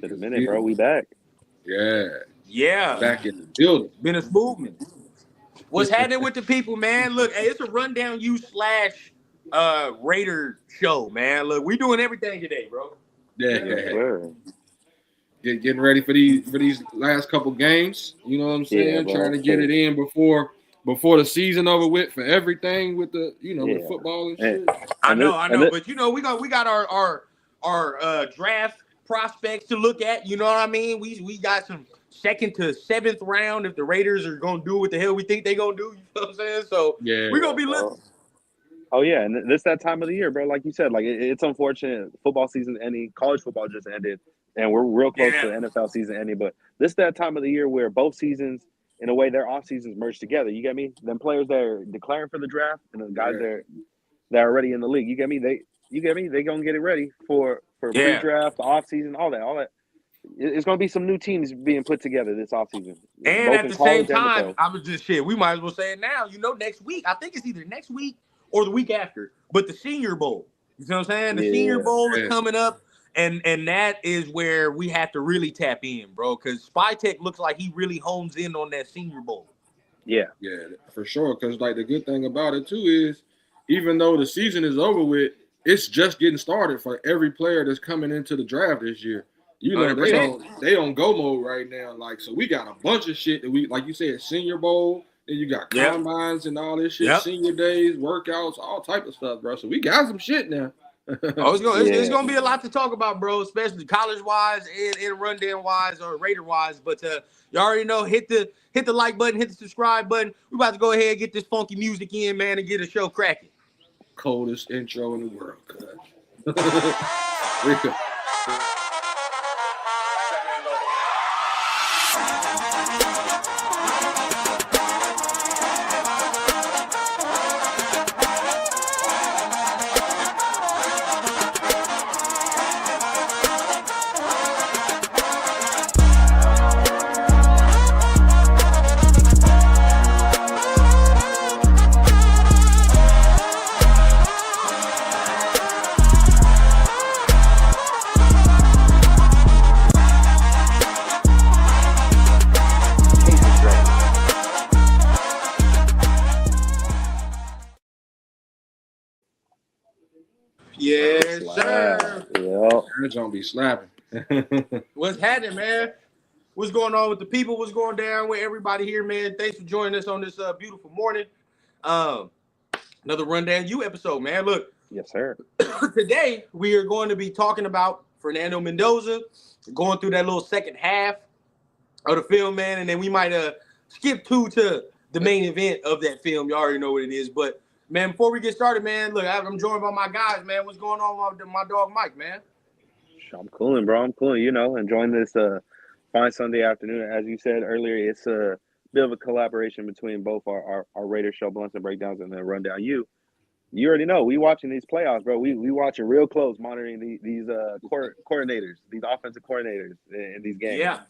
Been a minute, bro. We back. Yeah. Back in the building. Business movement. What's happening with the people, man? Look, hey, it's a rundown you slash Raider show, man. Look, we doing everything today, bro. Yeah. Sure. Getting ready for these last couple games. You know what I'm Yeah, saying? Trying bro. to get it in before the season over with for everything with the with Yeah. football and And, shit. I and, this, and know, this, but we got our draft prospects to look at. You know what I mean? We got some second to seventh round if the Raiders are gonna do what the hell we think they gonna do. You know what I'm saying? So Yeah. we're gonna be looking. oh yeah, and this that time of the year, bro. Like you said, like it's unfortunate. Football season ending, college football just ended, and we're real close to the Yeah. NFL season ending. But this that time of the year where both seasons, in a way, their off seasons merge together. You get me? Them players that are declaring for the draft, and the guys that are already in the league. You get me? You get me? They gonna get it ready for Yeah. pre-draft, off season, all that. It's gonna be some new teams being put together this off season, And both at in the same college and the time, pros. I was just shit. We might as well say it now. You know, next week. I think it's either next week or the week after. But the Senior Bowl. You know what I'm saying? The Senior Yeah, Bowl is coming up, and that is where we have to really tap in, bro. Because Spytech looks like he really hones in on that Senior Bowl. yeah, for sure. Because like the good thing about it too is, even though the season is over with, it's just getting started for every player that's coming into the draft this year. You know, 100%. they on go mode right now. Like, so we got a bunch of shit that we, like you said, Senior Bowl, and you got Yep. combines and all this shit, Yep. senior days, workouts, all type of stuff, bro. So we got some shit now. Oh, it's gonna be a lot to talk about, bro, especially college wise and rundown wise or Raider wise. But you already know, hit the like button, hit the subscribe button. We about to go ahead and get this funky music in, man, and get a show cracking. Coldest intro in the world, cuz. Yes, sir. Yeah. That don't be slapping. What's happening, man? What's going on with the people? What's going down with everybody here, man? Thanks for joining us on this beautiful morning. Another Rundown You episode, man. Look, Yes, sir. today we are going to be talking about Fernando Mendoza, going through that little second half of the film, man, and then we might skip to the main event of that film. You already know what it is, but man, before we get started, man, look, I'm joined by my guys, man. What's going on with my dog Mike, man? I'm cooling, bro. I'm cooling. You know, enjoying this fine Sunday afternoon. As you said earlier, it's a bit of a collaboration between both our Raider show blunts and breakdowns and then Rundown You. You already know we watching these playoffs, bro. We watching real close, monitoring these coordinators, these offensive coordinators in these games. Yeah.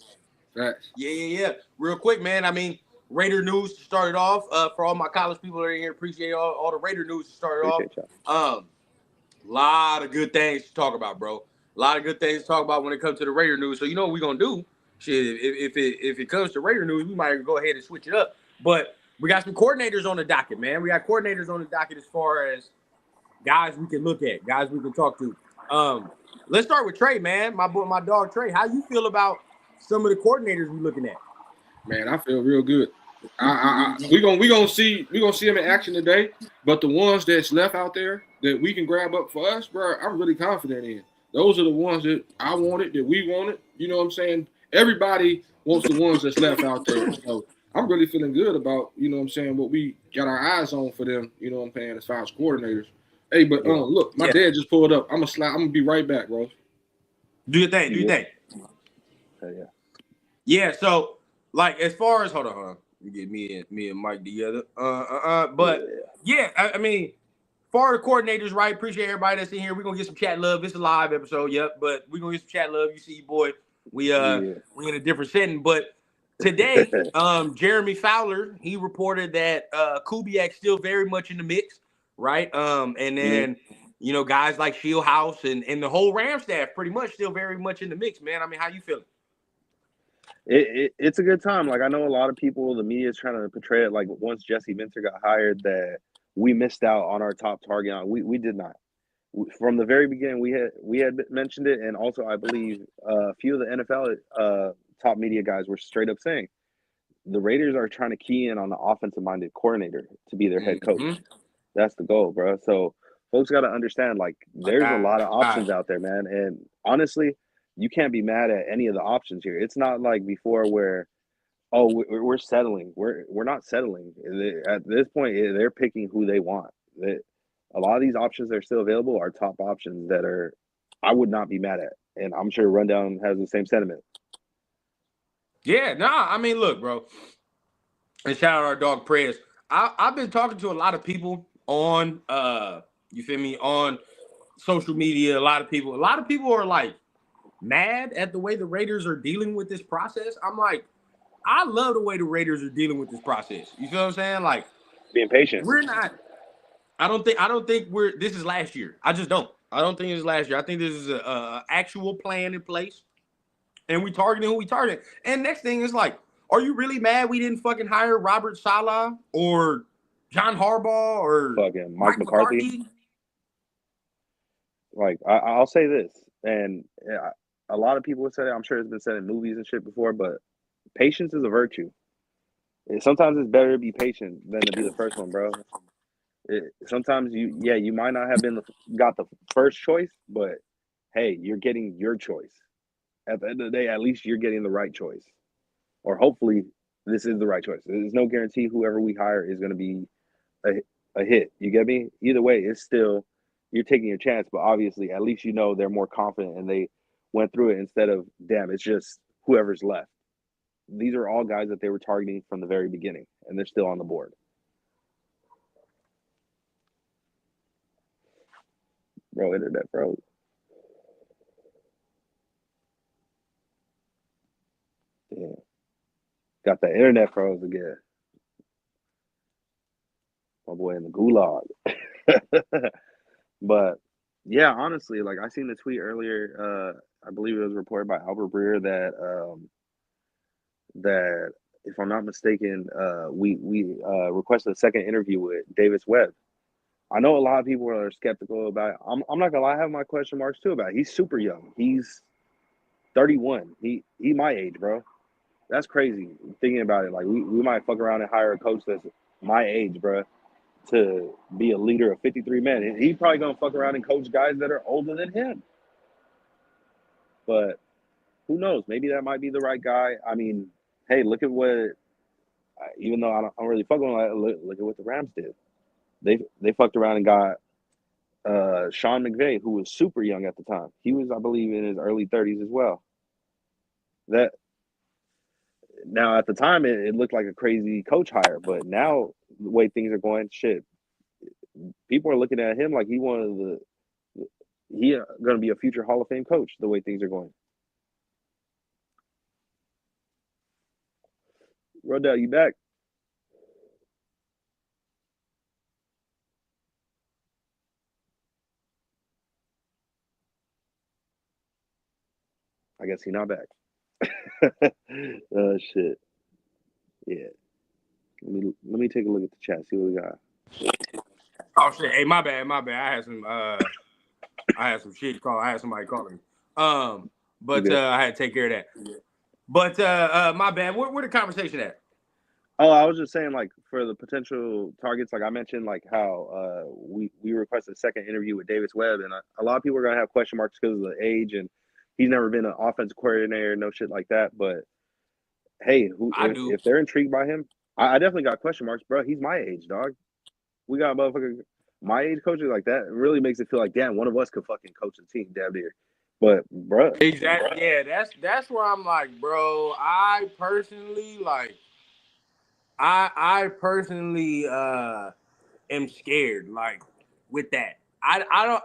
Facts. Yeah. Real quick, man. I mean, Raider news started off for all my college people that are in here. Appreciate all the Raider news started Appreciate off. Lot of good things to talk about, bro. A lot of good things to talk about when it comes to the Raider news. So you know what we're gonna do? Shit, if it comes to Raider news, we might go ahead and switch it up. But we got some coordinators on the docket, man. We got coordinators on the docket as far as guys we can look at, guys we can talk to. Let's start with Trey, man. My dog Trey. How you feel about some of the coordinators we're looking at? Man, I feel real good. We gonna see them in action today. But the ones that's left out there that we can grab up for us, bro, I'm really confident in. Those are the ones that I wanted, that we wanted. You know what I'm saying? Everybody wants the ones that's left out there. So I'm really feeling good about, you know what I'm saying, what we got our eyes on for them, you know what I'm saying, as far as coordinators. Hey, but look, my dad just pulled up. I'm gonna be right back, bro. Do your thing. Yeah. Yeah, so like as far as hold on. You get me and Mike together. But yeah, I mean, for the coordinators, right? Appreciate everybody that's in here. We're gonna get some chat love. It's a live episode, yep, but we're gonna get some chat love. You see, boy, we in a different setting. But today, Jeremy Fowler, he reported that Kubiak's still very much in the mix, right? And then you know, guys like Shieldhouse and the whole Ram staff pretty much still very much in the mix, man. I mean, how you feeling? It's a good time. Like I know a lot of people, the media is trying to portray it like once Jesse Minter got hired that we missed out on our top target. We did not. From the very beginning, we had mentioned it, and also I believe a few of the NFL top media guys were straight up saying the Raiders are trying to key in on the offensive minded coordinator to be their head coach. That's the goal, bro. So folks got to understand, like, there's a lot of options out there, man. And honestly, you can't be mad at any of the options here. It's not like before where, oh, we're settling. We're not settling. At this point, they're picking who they want. A lot of these options that are still available are top options that are I would not be mad at. And I'm sure Rundown has the same sentiment. Yeah, nah, I mean, look, bro. And shout out our dog Prayers. I've been talking to a lot of people on you feel me, on social media. A lot of people are like mad at the way the Raiders are dealing with this process. I'm like, I love the way the Raiders are dealing with this process. You feel what I'm saying? Like, being patient. we're not. I don't think we're. This is last year. I just don't. I don't think it's last year. I think this is a actual plan in place, and we targeting who we target. And next thing is like, are you really mad we didn't fucking hire Robert Saleh or John Harbaugh or Fucking Mike Mike McCarthy? Like I'll say this, and a lot of people have said it. I'm sure it's been said in movies and shit before, but patience is a virtue. Sometimes it's better to be patient than to be the first one, bro. Sometimes you might not have got the first choice, but hey, you're getting your choice. At the end of the day, at least you're getting the right choice, or hopefully this is the right choice. There's no guarantee whoever we hire is going to be a hit. You get me? Either way, it's still you're taking your chance, but obviously at least you know they're more confident and they went through it instead of damn, it's just whoever's left. These are all guys that they were targeting from the very beginning, and they're still on the board. Bro, internet froze. Yeah. Got the internet froze again. My boy in the gulag. But yeah, honestly, like I seen the tweet earlier. I believe it was reported by Albert Breer that if I'm not mistaken, we requested a second interview with Davis Webb. I know a lot of people are skeptical about it. I'm not gonna lie, I have my question marks too about it. He's super young. He's 31. He my age, bro. That's crazy. Thinking about it, like we might fuck around and hire a coach that's my age, bro, to be a leader of 53 men. And he's probably gonna fuck around and coach guys that are older than him. But who knows? Maybe that might be the right guy. I mean, hey, look at what. Even though I don't really fuck with him, look at what the Rams did. They fucked around and got Sean McVay, who was super young at the time. He was, I believe, in his early 30s as well. That now at the time it looked like a crazy coach hire, but now the way things are going, shit, people are looking at him like he going to be a future Hall of Fame coach. The way things are going. Rodell, you back? I guess he's not back. Oh shit. Yeah. Let me take a look at the chat. See what we got. Oh shit! Hey, my bad. I had some shit call. I had somebody calling me. But I had to take care of that. But my bad. Where the conversation at? Oh, I was just saying, like, for the potential targets, like I mentioned, like how we requested a second interview with Davis Webb, and a lot of people are gonna have question marks because of the age, and he's never been an offensive coordinator, no shit like that. But hey, if they're intrigued by him, I definitely got question marks, bro. He's my age, dog. We got a motherfucker my age coaching like that. It really makes it feel like, damn, one of us could fucking coach a team, damn near. But, bro, Exactly. Yeah, that's where I'm like, bro. I personally am scared, like, with that. I don't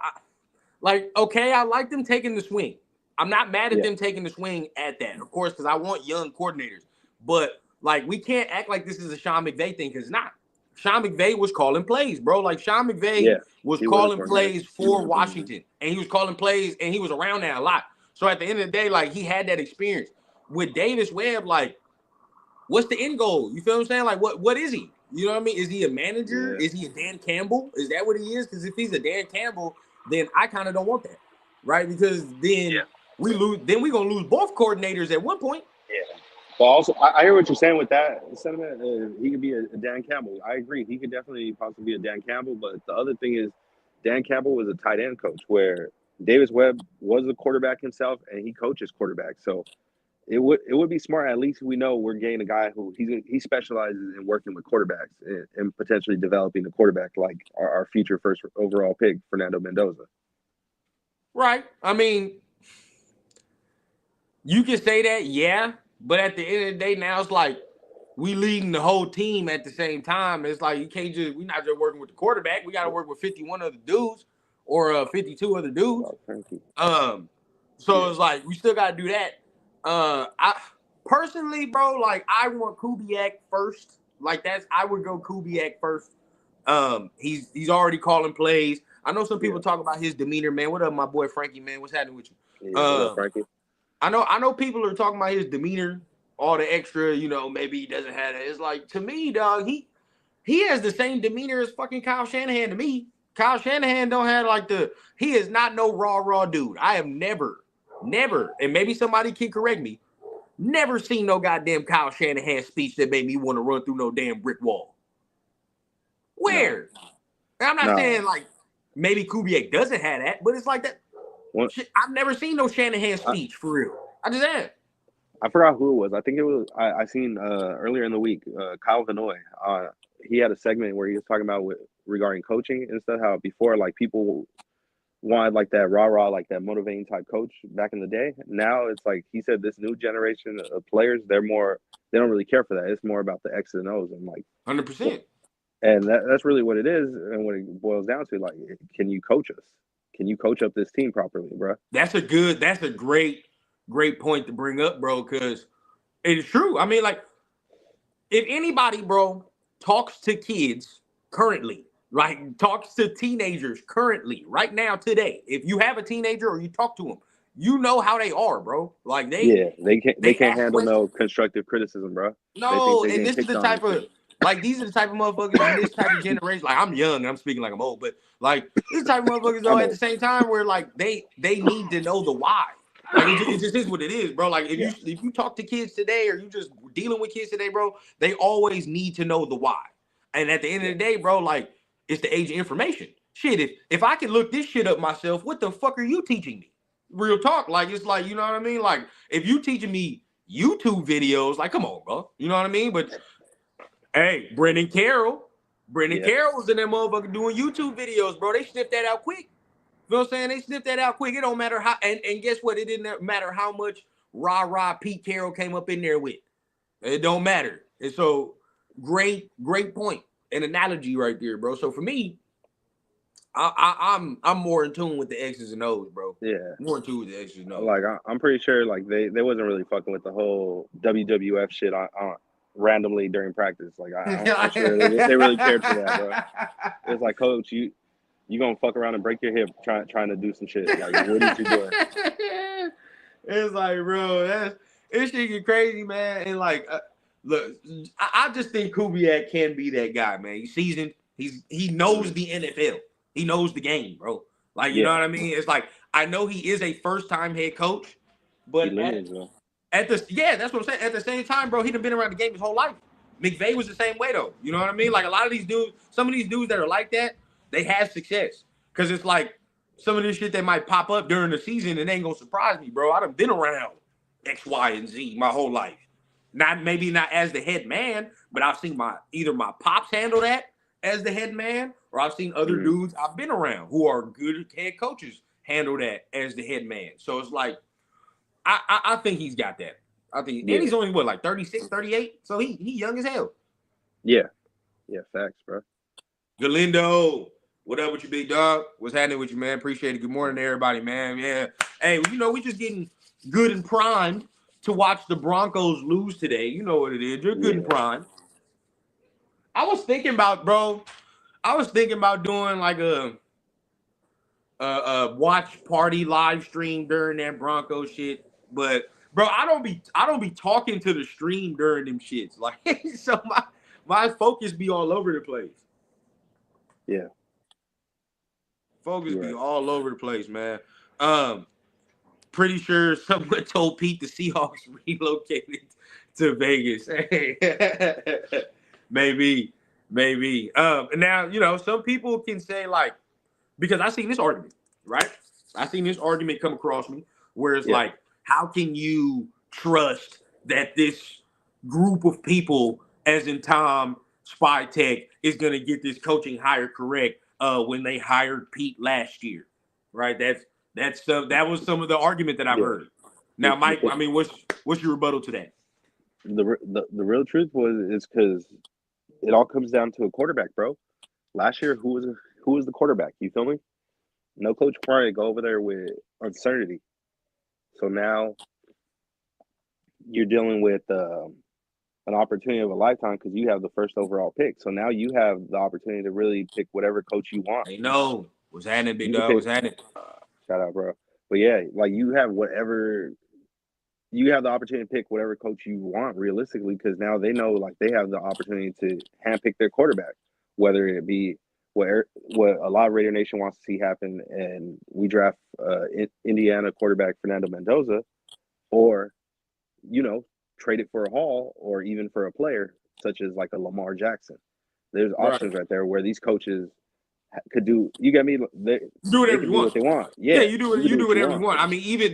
like. Okay, I like them taking the swing. I'm not mad at them taking the swing at that, of course, because I want young coordinators. But like, we can't act like this is a Sean McVay thing, because it's not. Sean McVay was calling plays, bro. Like Sean McVay was calling plays for Washington, and he was calling plays, and he was around there a lot. So at the end of the day, like he had that experience with Davis Webb. Like, what's the end goal? You feel what I'm saying? Like, what is he? You know what I mean? Is he a manager? Yeah. Is he a Dan Campbell? Is that what he is? Because if he's a Dan Campbell, then I kind of don't want that, right? Because then we lose. Then we're gonna lose both coordinators at one point. Yeah. But also, I hear what you're saying with that sentiment. He could be a Dan Campbell. I agree. He could definitely possibly be a Dan Campbell. But the other thing is, Dan Campbell was a tight end coach, where Davis Webb was a quarterback himself, and he coaches quarterbacks. So it would be smart. At least we know we're getting a guy who he specializes in working with quarterbacks and potentially developing a quarterback like our future first overall pick, Fernando Mendoza. Right. I mean, you can say that, yeah. But at the end of the day, now it's like we leading the whole team at the same time. It's like we're not just working with the quarterback. We got to work with 51 other dudes or 52 other dudes. So it's like we still got to do that. I personally, bro, like I want Kubiak first. Like I would go Kubiak first. He's already calling plays. I know some people talk about his demeanor, man. What up, my boy Frankie, man? What's happening with you? What up, Frankie? I know people are talking about his demeanor, all the extra, maybe he doesn't have that. It's like, to me, dog, he has the same demeanor as fucking Kyle Shanahan to me. Kyle Shanahan don't have he is not no raw dude. I have never, and maybe somebody can correct me, never seen no goddamn Kyle Shanahan speech that made me want to run through no damn brick wall. Where? No. I'm not saying like maybe Kubiak doesn't have that, but it's like that. I've never seen no Shanahan speech for real. I just had. I forgot who it was. I think it was I seen earlier in the week, Kyle Vanoy. He had a segment where he was talking about regarding coaching and stuff. How before, like, people wanted like that rah like that motivating type coach back in the day. Now it's like he said, this new generation of players, they don't really care for that. It's more about the X's and O's and like 100%. And that's really what it is. And what it boils down to, like, can you coach us? Can you coach up this team properly, bro? That's a great point to bring up, bro, because it is true. I mean, like, if anybody, bro, talks to kids currently, like talks to teenagers currently, right now, today, if you have a teenager or you talk to them, you know how they are, bro. Like they can't handle no constructive criticism, bro. No, and this is the type of these are the type of motherfuckers in this type of generation. Like, I'm young and I'm speaking like I'm old, but like this type of motherfuckers though at the same time where like they need to know the why. Like it just is what it is, bro. Like if you talk to kids today or you just dealing with kids today, bro, they always need to know the why. And at the end of the day, bro, like it's the age of information. Shit, if I can look this shit up myself, what the fuck are you teaching me? Real talk. Like, it's like, you know what I mean? Like, if you teaching me YouTube videos, like, come on, bro. You know what I mean? But hey, Brendan Carroll was in that motherfucker doing YouTube videos, bro. They sniffed that out quick. You know what I'm saying? They sniffed that out quick. It don't matter how, and guess what? It didn't matter how much rah Pete Carroll came up in there with. It don't matter. And so, great point. An analogy right there, bro. So for me, I'm more in tune with the X's and O's, bro. Yeah, more in tune with the X's and O's. Like I'm pretty sure, like they wasn't really fucking with the whole WWF shit on randomly during practice. Like I'm sure they really cared for that, bro. It's like, coach, you gonna fuck around and break your hip trying to do some shit. Like, what are you doing? It's like, bro, this shit get crazy, man. And like, look, I just think Kubiak can be that guy, man. He's seasoned. He knows the NFL. He knows the game, bro. Like, you know what I mean? It's like, I know he is a first-time head coach, but that's what I'm saying. At the same time, bro, he done been around the game his whole life. McVay was the same way, though. You know what I mean? Like, a lot of these dudes, some of these dudes that are like that, they have success. Because it's like, some of this shit that might pop up during the season and ain't gonna surprise me, bro. I done been around X, Y, and Z my whole life. Maybe not as the head man, but I've seen either my pops handle that as the head man, or I've seen other dudes I've been around who are good head coaches handle that as the head man. So it's like, I think he's got that. I think, and he's only like 36, 38, so he young as hell. Yeah, facts, bro. Galindo, what up with you, big dog? What's happening with you, man? Appreciate it. Good morning to everybody, man. Yeah. Hey, we just getting good and primed to watch the Broncos lose today. You know what it is. You're good and primed. I was thinking about, bro. I was thinking about doing like a watch party live stream during that Bronco shit. But bro, I don't be talking to the stream during them shits. Like so my focus be all over the place. Yeah. Focus You're be right. all over the place, man. Um, Pretty sure someone told Pete the Seahawks relocated to Vegas. maybe, maybe. Now you know some people can say like because I seen this argument, right? I seen this argument come across me where it's Yeah. like, how can you trust that this group of people, as in Tom Spy Tech, is gonna get this coaching hire correct when they hired Pete last year, right? That was some of the argument that I've Yeah. heard. Now, The Mike, I mean, what's your rebuttal to that? the real truth is because it all comes down to a quarterback, bro. Last year, who was the quarterback? You feel me? No Coach Pryor to go over there with uncertainty. So now you're dealing with an opportunity of a lifetime because you have the first overall pick. So now you have the opportunity to really pick whatever coach you want. Hey, no, what's happening, big You can dog? pick. What's happening? Shout out, bro. But yeah, like you have whatever. You have the opportunity to pick whatever coach you want realistically because now they know like they have the opportunity to handpick their quarterback, whether it be what a lot of Raider Nation wants to see happen, and we draft Indiana quarterback Fernando Mendoza, or you know trade it for a haul or even for a player such as like a Lamar Jackson. There's Right. options right there where these coaches could do. You get me? Do They whatever can you do want. what they want. Yeah, Yeah, you can you do do what you whatever you want. want. I mean, even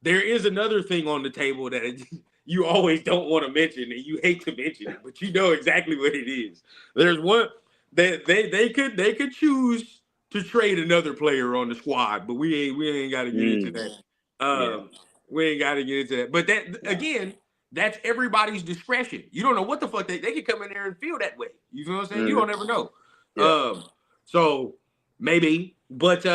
there is another thing on the table that you always don't want to mention and you hate to mention it, but you know exactly what it is. There's one that they could choose to trade another player on the squad, but we ain't got to get into that. Yeah. We ain't got to get into that. But that again, that's everybody's discretion. You don't know what the fuck they could come in there and feel that way. You know what I'm saying? You Mm-hmm. don't ever know. Yeah. So maybe, but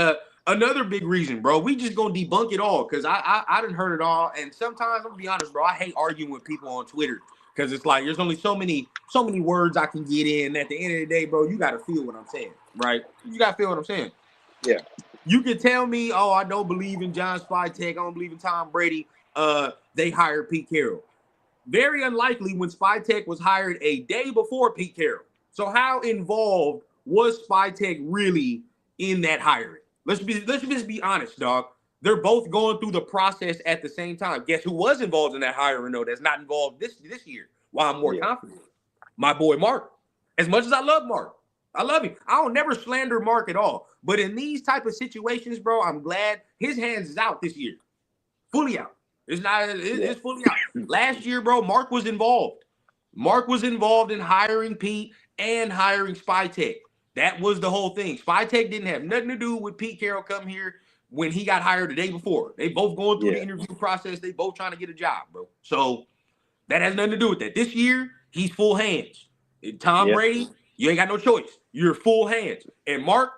another big reason, bro, we just gonna debunk it all because I didn't heard it all, and sometimes I'm gonna be honest, bro, I hate arguing with people on Twitter because it's like there's only so many words I can get in. At the end of the day, bro, you gotta feel what I'm saying, right? You gotta feel what I'm saying. Yeah. You can tell me, oh, I don't believe in John Spytek, I don't believe in Tom Brady. They hired Pete Carroll. Very unlikely when Spytek was hired a day before Pete Carroll. So how involved was Spytek really in that hiring? Let's just be honest, dog. They're both going through the process at the same time. Guess who was involved in that hiring though? That's not involved this year. Why I'm more confident. My boy Mark. As much as I love Mark, I love him. I don't never slander Mark at all. But in these type of situations, bro, I'm glad his hands is out this year, fully out. It's not. It's fully out. Last year, bro, Mark was involved. Mark was involved in hiring Pete and hiring Spytek. That was the whole thing. Spytek didn't have nothing to do with Pete Carroll come here when he got hired the day before. They both going through the interview process. They both trying to get a job, bro. So that has nothing to do with that. This year, he's full hands. Tom Brady, you ain't got no choice. You're full hands. And Mark,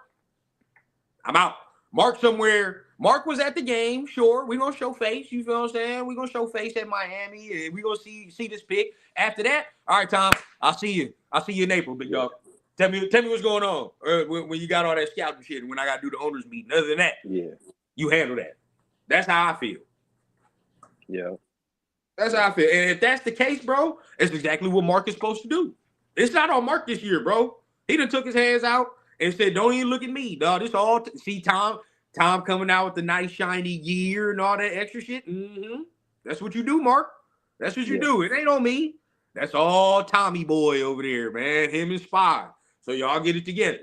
I'm out. Mark somewhere. Mark was at the game. Sure, we're gonna show face. You feel what I'm saying? We're gonna show face at Miami, and we're gonna see this pick. After that, all right, Tom. I'll see you. I'll see you in April, big dog. Tell me what's going on when you got all that scouting shit and when I got to do the owners meeting. Other than that, you handle that. That's how I feel. Yeah. That's how I feel. And if that's the case, bro, it's exactly what Mark is supposed to do. It's not on Mark this year, bro. He done took his hands out and said, "Don't even look at me, dog. This all see Tom coming out with the nice shiny gear and all that extra shit. Mm-hmm. That's what you do, Mark. That's what you do. It ain't on me. That's all Tommy boy over there, man. Him and Spy. So y'all get it together.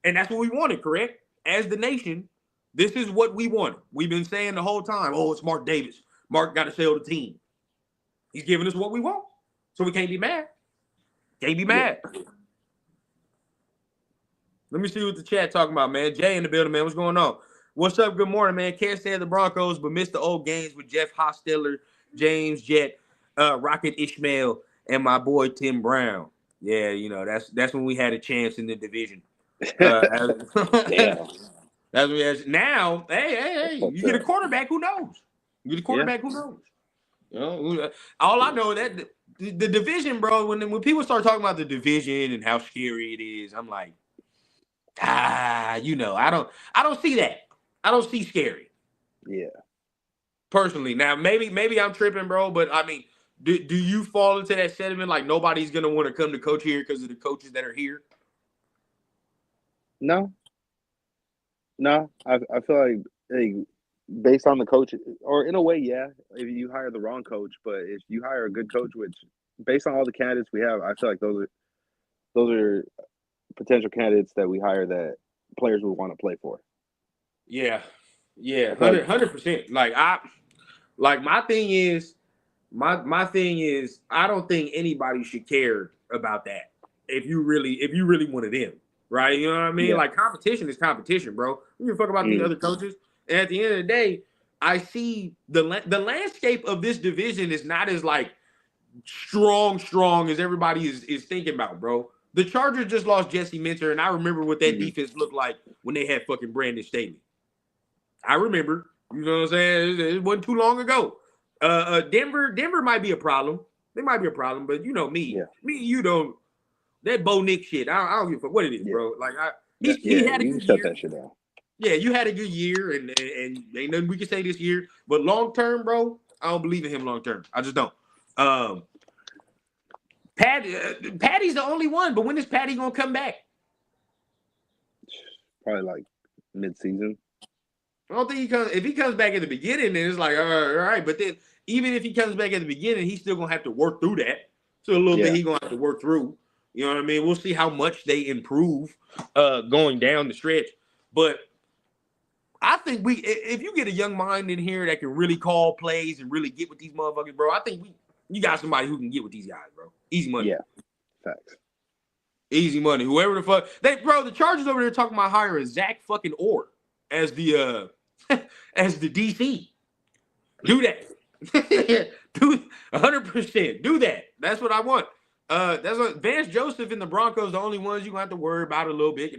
And that's what we wanted, correct? As the nation, this is what we wanted. We've been saying the whole time, oh, it's Mark Davis. Mark got to sell the team. He's giving us what we want. So we can't be mad. Can't be mad. Let me see what the chat talking about, man. Jay in the building, man. What's going on? What's up? Good morning, man. Can't stand the Broncos, but missed the old games with Jeff Hostetler, James Jett, Rocket Ishmael, and my boy Tim Brown. Yeah, you know, that's when we had a chance in the division. Damn. That's what we had. Now, hey, you get a quarterback, who knows? You get a quarterback, who knows? You know, all I know is that the division, bro. When people start talking about the division and how scary it is, I'm like, I don't see that. I don't see scary Yeah. personally. Now, maybe I'm tripping, bro, but I mean, do you fall into that sentiment like nobody's gonna want to come to coach here because of the coaches that are here? No, no. I feel like based on the coach, or in a way, yeah. If you hire the wrong coach, but if you hire a good coach, which based on all the candidates we have, I feel like those are potential candidates that we hire that players would want to play for. Yeah, yeah, I feel like 100%. Like my thing is, I don't think anybody should care about that. If you really wanted them, right? You know what I mean? yeah, Like competition is competition, bro. We can fuck about these mm, other coaches. And at the end of the day, I see the landscape of this division is not as like strong as everybody is thinking about, bro. The Chargers just lost Jesse Minter, and I remember what that mm, defense looked like when they had fucking Brandon Staley. I remember. You know what I'm saying? It wasn't too long ago. Denver might be a problem. They might be a problem, but you know me, yeah, you don't. That Bo Nick shit. I don't give a fuck what it is, yeah, bro. Like he yeah. had a You can good shut year. that shit down. Yeah, you had a good year, and ain't nothing we can say this year. But long term, bro, I don't believe in him long term. I just don't. Um, Patty's the only one. But when is Patty gonna come back? Probably like mid-season. I don't think he comes. If he comes back at the beginning, then it's like, all right. But then, even if he comes back at the beginning, he's still gonna have to work through that. So a little bit Yeah, he's gonna have to work through. You know what I mean? We'll see how much they improve going down the stretch. But I think if you get a young mind in here that can really call plays and really get with these motherfuckers, bro, I think you got somebody who can get with these guys, bro. Easy money. yeah. Facts. Easy money. Whoever the fuck the Chargers over there talking about hiring Zach fucking Orr as the as the DC. Do that. Do 100%. Do that. That's what I want. That's what Vance Joseph and the Broncos, the only ones you gonna have to worry about a little bit.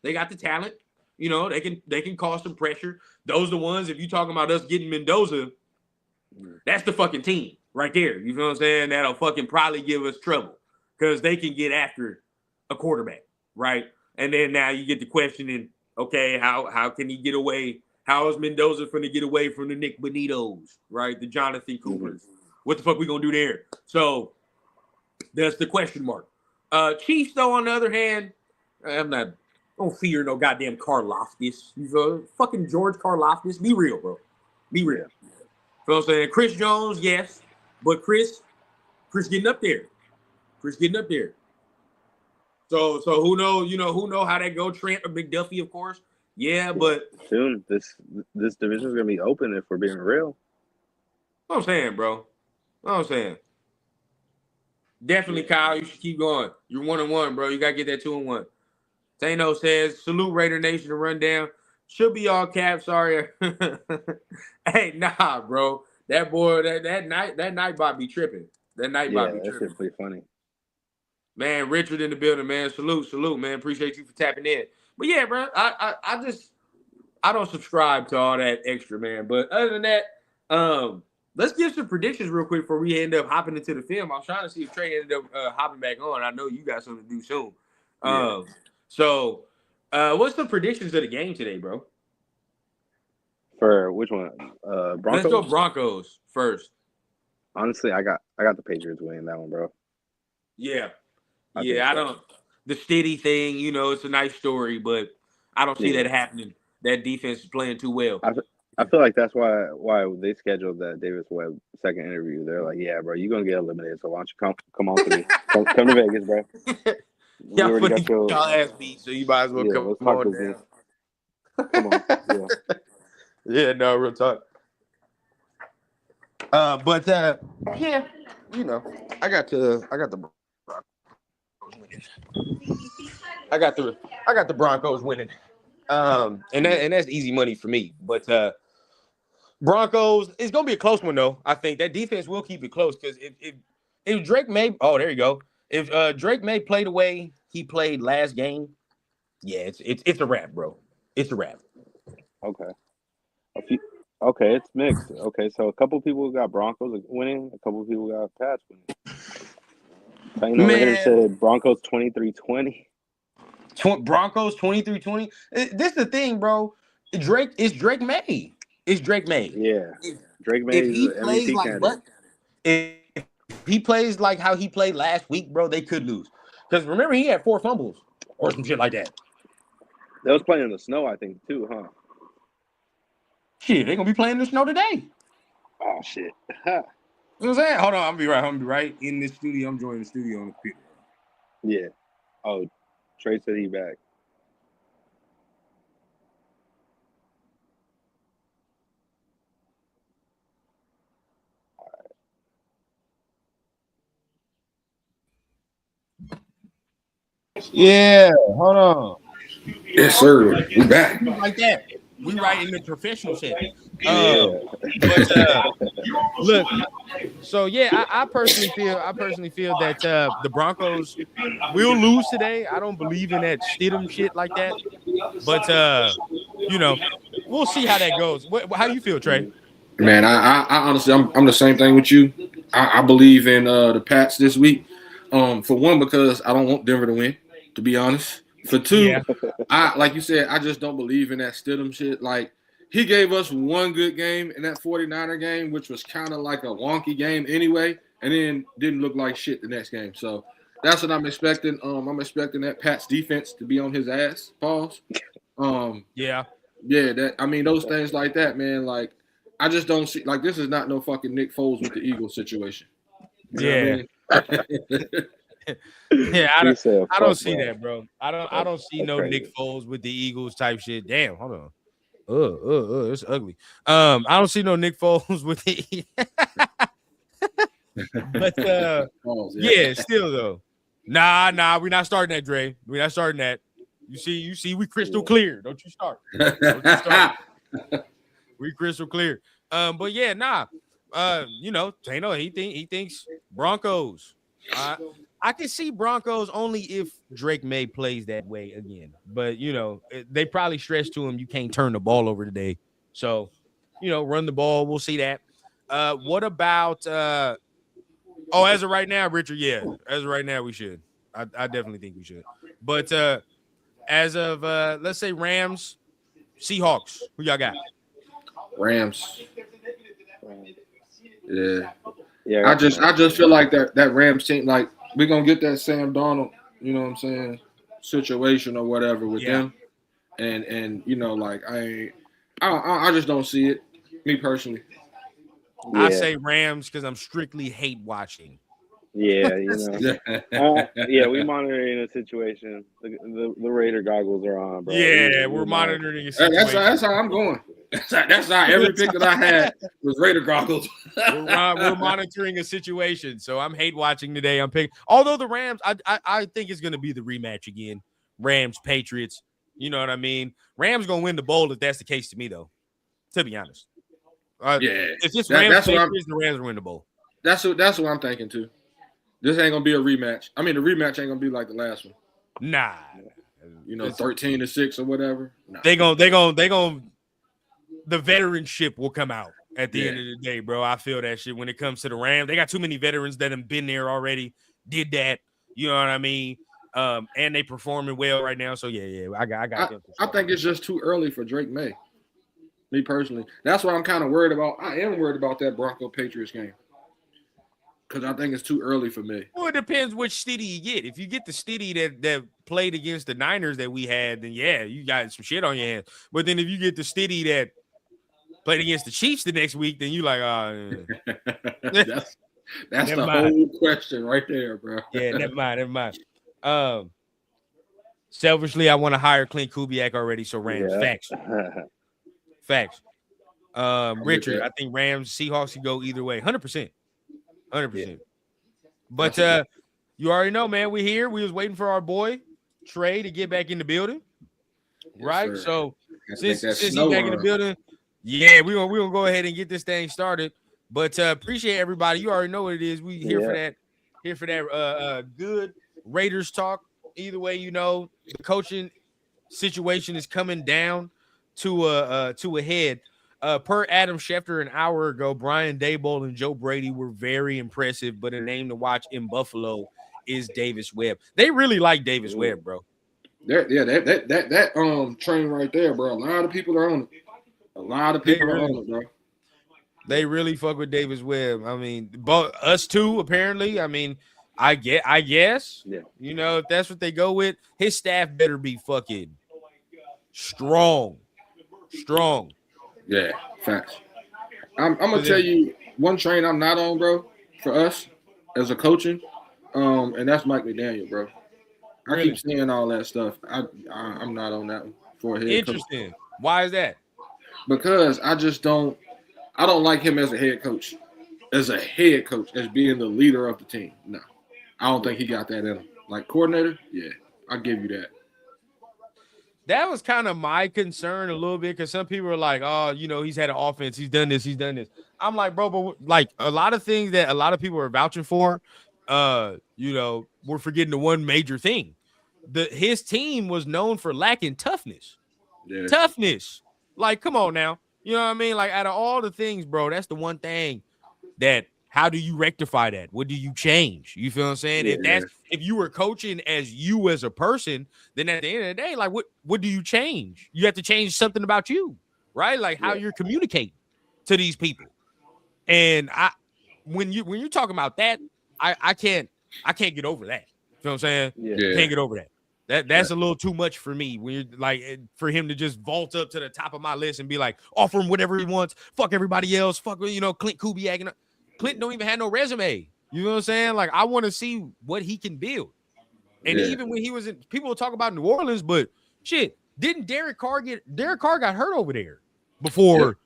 They got the talent. You know, they can cause some pressure. Those are the ones, if you talking about us getting Mendoza, that's the fucking team right there. You know what I'm saying? That'll fucking probably give us trouble. Because they can get after a quarterback, right? And then now you get the questioning, okay, how can he get away? How is Mendoza going to get away from the Nick Bonitos, right? The Jonathan Mm-hmm. Coopers. What the fuck we going to do there? So that's the question mark. Chiefs, though, on the other hand, I don't fear no goddamn Karlaftis. He's fucking George Karlaftis. Be real, bro. Be real. Yeah. You know what I'm saying? Chris Jones, yes. But Chris getting up there. Chris getting up there. So who knows? Who know how that go? Trent or McDuffie, of course. Yeah, but Soon this division is gonna be open if we're being real. what I'm saying, bro. What I'm saying. Definitely, Kyle. You should keep going. You're 1-1, bro. You gotta get that 2-1. Tano says, "Salute Raider Nation to run down. Should be all caps. Sorry." Hey, nah, bro. That boy, that night bot be tripping. That night Yeah, bot be that tripping. shit's pretty funny. Man, Richard in the building, man. Salute, man. Appreciate you for tapping in. But yeah, bro, I don't subscribe to all that extra, man. But other than that, let's give some predictions real quick before we end up hopping into the film. I was trying to see if Trey ended up hopping back on. I know you got something to do soon. Yeah. So what's the predictions of the game today, bro? For which one? Let's Broncos? go Broncos first. Honestly, I got the Patriots winning that one, bro. Yeah. I Yeah, I think so. don't. The steady thing, it's a nice story, but I don't see Yeah. that happening. That defense is playing too well. I feel like that's why they scheduled that Davis Webb second interview. They're like, yeah, bro, you're gonna get eliminated, so why don't you come on to me? Come to Vegas, bro. We Y'all already funny, got your y'all ass beat, so you might as well come let's talk on business. down. Come on. Yeah. Yeah, no, real talk. But yeah, I got the I got the Broncos winning. And that's easy money for me. But Broncos, it's gonna be a close one though. I think that defense will keep it close because if Drake May, oh there you go. If Drake May played the way he played last game, yeah, it's a wrap, bro. It's a wrap. Okay. Okay, it's mixed. Okay, so a couple people got Broncos winning, a couple people got Pats winning. Taino Raiders Man, said Broncos 23-20. Broncos 23-20. This the thing, bro. Drake May. It's Drake May. Yeah. If, Drake May if is he the plays MVP like candidate. if he plays like how he played last week, bro, they could lose. Because remember, he had 4 fumbles or some shit like that. They was playing in the snow, I think, too, huh? Shit, they gonna be playing in the snow today. Oh shit. You know what I'm saying? Hold on, I'm gonna be right in this studio. I'm joining the studio on the computer. Yeah. Oh, Trey said he back. Yeah, hold on. Yes, sir. We back. Like that. We right in the professional setting. Yeah. But look, so yeah, I personally feel that the Broncos will lose today. I don't believe in that Stidham shit like that. But you know, we'll see how that goes. How you feel, Trey? Man, I honestly, I'm the same thing with you. I believe in the Pats this week. For one, because I don't want Denver to win, to be honest. For two, Yeah. I like you said, I just don't believe in that Stidham shit. Like he gave us one good game in that 49er game, which was kind of like a wonky game anyway, and then didn't look like shit the next game. So that's what I'm expecting. I'm expecting that Pats defense to be on his ass. Pause. Yeah. Yeah, that I mean those things like that, man. Like I just don't see like this is not no fucking Nick Foles with the Eagles situation. You know Yeah. what I mean? Yeah, He said, I don't "Fuck, see bro." that, bro. I don't see That's no crazy. Nick Foles with the Eagles type shit. Damn, hold on. It's ugly. I don't see no Nick Foles with the but Pause, yeah, still though. Nah, we're not starting that, Dre. We're not starting that. You see, we crystal clear. Don't you start. Don't you start. We crystal clear. But yeah, nah. Tano, he thinks Broncos. I can see Broncos only if Drake May plays that way again. But they probably stressed to him you can't turn the ball over today. So, run the ball. We'll see that. What about as of right now, Richard? Yeah, as of right now, we should. I definitely think we should. But as of let's say Rams, Seahawks, who y'all got? Rams. Yeah. Yeah, I just feel like that Rams team, like we're gonna get that Sam Darnold, you know what I'm saying, situation or whatever with them. And like I just don't see it, me personally. I yeah, say Rams because I'm strictly hate watching. yeah. Yeah, we That's monitoring the situation. The Raider goggles are on, bro. Yeah, we're monitoring. monitoring a situation. that's how I'm going. That's how every pick that I had was Raider goggles. We're monitoring a situation, so I'm hate watching today. I'm picking. Although the Rams, I think it's going to be the rematch again. Rams Patriots. You know what I mean? Rams gonna win the bowl if that's the case to me, though. To be honest, Yeah, if it's Rams that's what Patriots, the Rams win the bowl. that's what I'm thinking too. This ain't gonna be a rematch. I mean, the rematch ain't gonna be like the last one. Nah, 13-6 or whatever. Nah. they gon' the veteranship will come out at the end of the day, bro. I feel that shit when it comes to the Rams. They got too many veterans that have been there already, did that. You know what I mean? And they performing well right now. So yeah, I got them. I think it's just too early for Drake May. Me personally, that's what I'm kind of worried about. I am worried about that Bronco Patriots game because I think it's too early for me. Well, it depends which Stiddy you get. If you get the Stiddy that played against the Niners that we had, then yeah, you got some shit on your hands. But then if you get the Stiddy that played against the Chiefs the next week, then you like, that's the whole question right there, bro. Yeah, never mind. Selfishly, I want to hire Clint Kubiak already, so Rams. Yeah. Facts. Richard, I think Rams, Seahawks can go either way. 100%. 100%. Yeah. But you already know, man, we here. We was waiting for our boy Trey to get back in the building. Right? Yes, so since he's back in the building, yeah, we're gonna go ahead and get this thing started. But appreciate everybody. You already know what it is. We here for that. Here for that good Raiders talk. Either way, the coaching situation is coming down to a head. Per Adam Schefter an hour ago, Brian Daboll and Joe Brady were very impressive, but a name to watch in Buffalo is Davis Webb. They really like Davis Webb, bro. That train right there, bro. A lot of people are on it. A lot of people are on it, bro. They really fuck with Davis Webb. I mean, but us too, apparently. I mean, I guess. Yeah. You know, if that's what they go with, his staff better be fucking strong. Yeah, facts. I'm gonna tell you one train I'm not on, bro, for us as a coaching, and that's Mike McDaniel, bro. I keep saying all that stuff. I'm not on that one for a head Interesting. coach. Why is that? Because I don't like him as a head coach. As a head coach, as being the leader of the team. No. I don't think he got that in him. Like coordinator, yeah, I'll give you that. That was kind of my concern a little bit because some people are like, oh, you know, he's had an offense. He's done this. I'm like, bro, but like a lot of things that a lot of people are vouching for, you know, we're forgetting the one major thing. His team was known for lacking toughness. Yeah. Toughness. Like, come on now. You know what I mean? Like, out of all the things, bro, that's the one thing that how do you rectify that? What do you change? You feel what I'm saying? Yeah, If you were coaching as you as a person, then at the end of the day, like what do you change? You have to change something about you, right? Like how you're communicating to these people. And when you're talking about that, I can't get over that. You know what I'm saying? Yeah. Can't get over that. That's a little too much for me. When you're like for him to just vault up to the top of my list and be like, offer him whatever he wants, fuck everybody else, fuck Clint Kubiak and Clint don't even have no resume. You know what I'm saying? Like I want to see what he can build. And even when he was in, people will talk about New Orleans, but shit, didn't Derek Carr got hurt over there before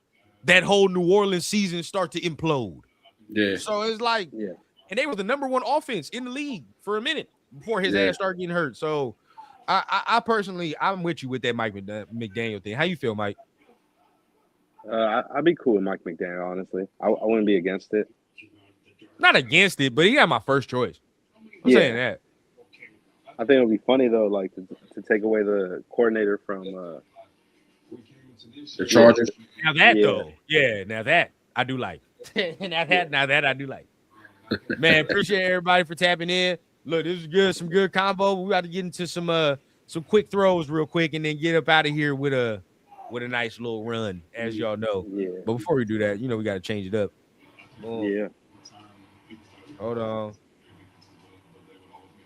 that whole New Orleans season start to implode? Yeah. So it's like, and they were the number one offense in the league for a minute before his ass started getting hurt. So I personally, I'm with you with that Mike McDaniel thing. How you feel, Mike? I'd be cool with Mike McDaniel, honestly. I wouldn't be against it. Not against it, but he got my first choice. I'm saying that. I think it would be funny, though, like to take away the coordinator from the Chargers. Now that, though. Yeah, now that I do like. now that I do like. Man, appreciate everybody for tapping in. Look, this is good. Some good combo. We got to get into some quick throws real quick and then get up out of here with a nice little run, as y'all know. Yeah. But before we do that, we got to change it up. Yeah. Hold on.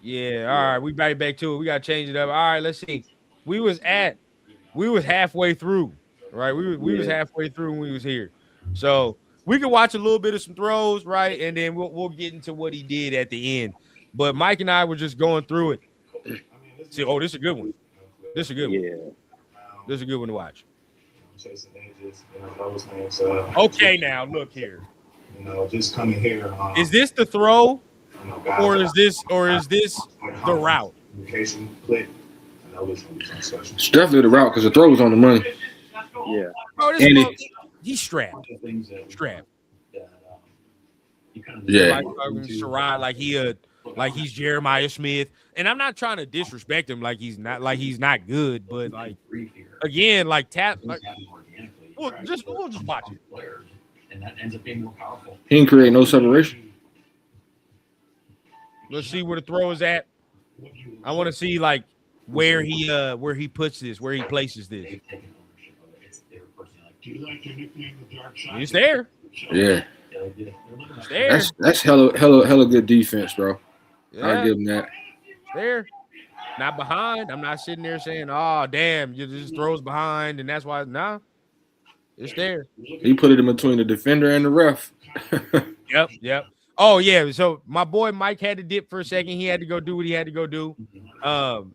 Yeah, all right. We back to it. We got to change it up. All right, let's see. We was halfway through, right? We was halfway through when we was here. So we can watch a little bit of some throws, right? And then we'll get into what he did at the end. But Mike and I were just going through it. See, this is a good one. This is a good one. This is a good one to watch. Okay, now look here. Just coming here. Is this the throw, or is this the route? It's definitely the route because the throw was on the money. Yeah. Bro, he's strapped. Yeah. Like he's Jeremiah Smith, and I'm not trying to disrespect him like he's not good, but like again, like tap, like we'll just watch it. And that ends up being more powerful. He didn't create no separation. Let's see where the throw is at. I want to see like where he puts this, where he places this. It's there. Yeah. It's there. That's hella good defense, bro. Yeah. I'll give him that. It's there. Not behind. I'm not sitting there saying, "Oh, damn, you just throws behind," and that's why. Nah, it's there. He put it in between the defender and the ref. Yep. Oh yeah. So my boy Mike had to dip for a second. He had to go do what he had to go do.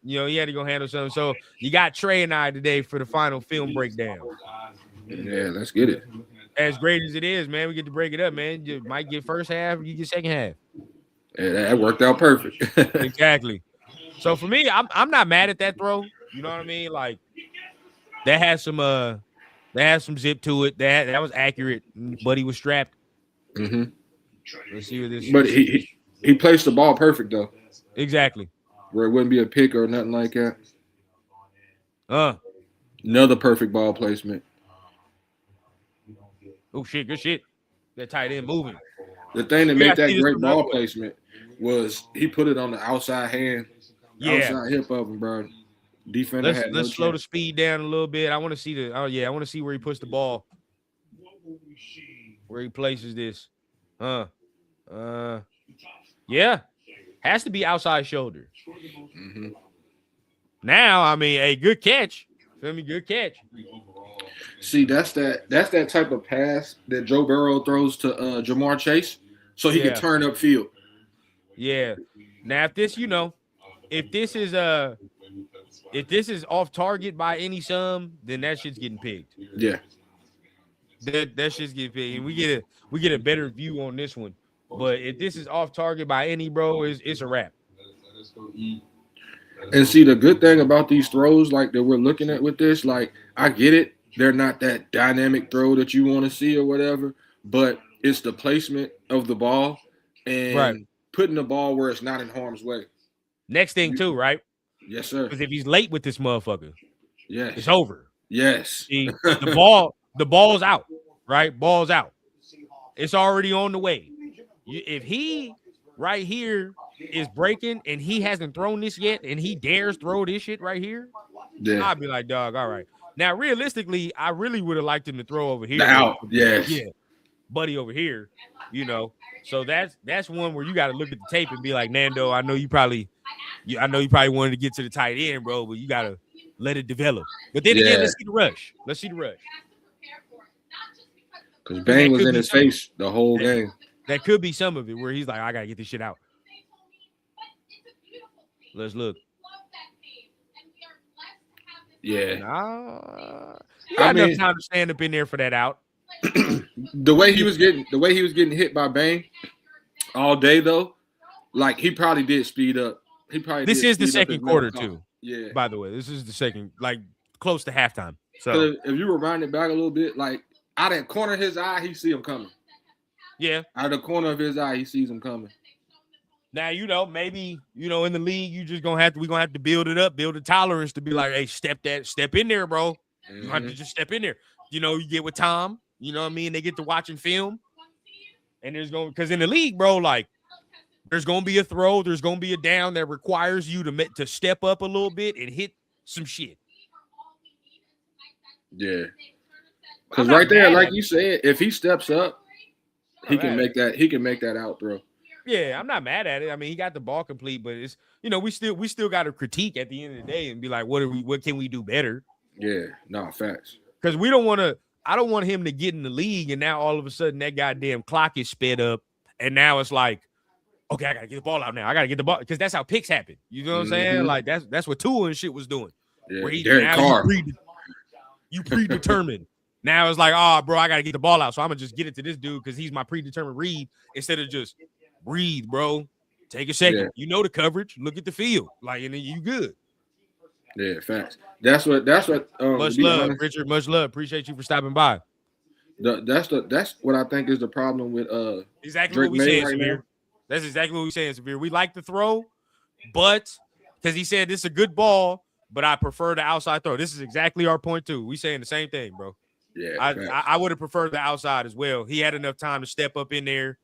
He had to go handle something. So you got Trey and I today for the final film breakdown. Yeah, let's get it. As great as it is, man, we get to break it up, man. You might get first half, you get second half. Yeah, that worked out perfect. Exactly. So for me, I'm not mad at that throw. You know what I mean? Like that has some zip to it. That was accurate, but he was strapped. Mm-hmm. Let's see what this. But he placed the ball perfect though. Exactly. Where it wouldn't be a pick or nothing like that. Another perfect ball placement. Oh shit, good shit. That tight end moving. The thing that made that great ball placement was he put it on the outside hand, Yeah. outside hip of him, bro. Defender had no Let's slow the chance. speed down a little bit. I want to see the. Oh yeah, I want to see where he puts the ball, where he places this. Yeah, has to be outside shoulder. Mm-hmm. Now, I mean, a good catch. Feel me? Good catch. See, that's that type of pass that Joe Burrow throws to Jamar Chase, so he can Yeah. turn upfield. Yeah. Now, if this, if this is off target by any sum, then that shit's getting picked. Yeah. That shit's getting picked. And we get a better view on this one. But if this is off target by any, bro, it's a wrap. And see, the good thing about these throws, like that we're looking at with this, like I get it, they're not that dynamic throw that you want to see or whatever, but it's the placement of the ball and putting the ball where it's not in harm's way. Next thing too, right? Yes, sir. Because if he's late with this motherfucker, yes, it's over. Yes. See, the ball's out, right? Ball's out. It's already on the way. If he right here is breaking and he hasn't thrown this yet and he dares throw this shit right here, yeah. I'd be like, dog, all right. Now, realistically, I really would have liked him to throw over here. Out, yes. Yeah. Buddy over here, So that's one where you got to look at the tape and be like, Nando, I know you probably wanted to get to the tight end, bro, but you got to let it develop. But then again, let's see the rush. Because Bang was in his face the whole game. That could be some of it where he's like, I got to get this shit out. Let's look. Yeah. You got enough time to stand up in there for that out. The way he was getting hit by Bang all day though, like he probably did speed up. This is the second quarter too. Yeah. By the way, this is the second, like close to halftime. So if you rewind it back a little bit, like out of the corner of his eye, he see him coming. Yeah. Out of the corner of his eye, he sees him coming. Now, maybe, in the league, we're gonna have to build it up, build a tolerance to be like, hey, step in there, bro. Mm-hmm. You have to just step in there. You get with Tom, you know what I mean? They get to watching film. And because in the league, bro, like there's gonna be a throw, there's gonna be a down that requires you to step up a little bit and hit some shit. Yeah. Because right there, like you said, if he steps up, he can make that out throw. Yeah, I'm not mad at it. I mean, he got the ball complete, but it's we still got to critique at the end of the day and be like, what can we do better? Yeah, no facts. Because I don't want him to get in the league and now all of a sudden that goddamn clock is sped up and now it's like, okay, I gotta get the ball out now. I gotta get the ball because that's how picks happen. You know what I'm saying? Like that's what Tua and shit was doing. Yeah, where Derek Carr. You predetermined. Now it's like, oh, bro, I gotta get the ball out, so I'm gonna just get it to this dude because he's my predetermined read instead of just breathe, bro. Take a second. Yeah. You know the coverage. Look at the field. Like, and then you good. Yeah, facts. That's what. Much love, honest, Richard. Much love. Appreciate you for stopping by. That's what I think is the problem with exactly Drake what we saying, right Samir. Now. That's exactly what we saying, Samir. We like the throw, but because he said this is a good ball, but I prefer the outside throw. This is exactly our point too. We saying the same thing, bro. Yeah, I would have preferred the outside as well. He had enough time to step up in there,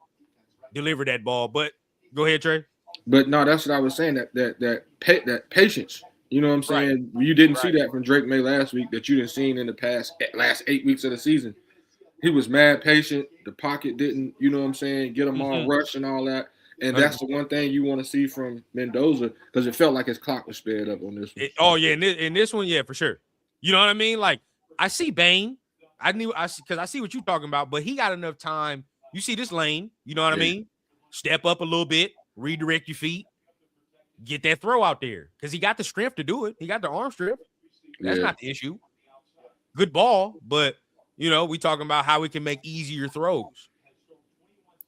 deliver that ball. But go ahead, Trey. But no, that's what I was saying. That patience. You know what I'm saying? Right. You didn't see that from Drake May last week that you didn't see in the last 8 weeks of the season. He was mad patient. The pocket didn't, you know what I'm saying, get him all rush and all that. And that's the one thing you want to see from Mendoza because it felt like his clock was sped up on this one. In this one, yeah, for sure. You know what I mean? Like, I see Bane. Because I see what you're talking about, but he got enough time. You see this lane, you know what I mean? Step up a little bit, redirect your feet, get that throw out there because he got the strength to do it. He got the arm strength. That's not the issue. Good ball, but, we talking about how we can make easier throws.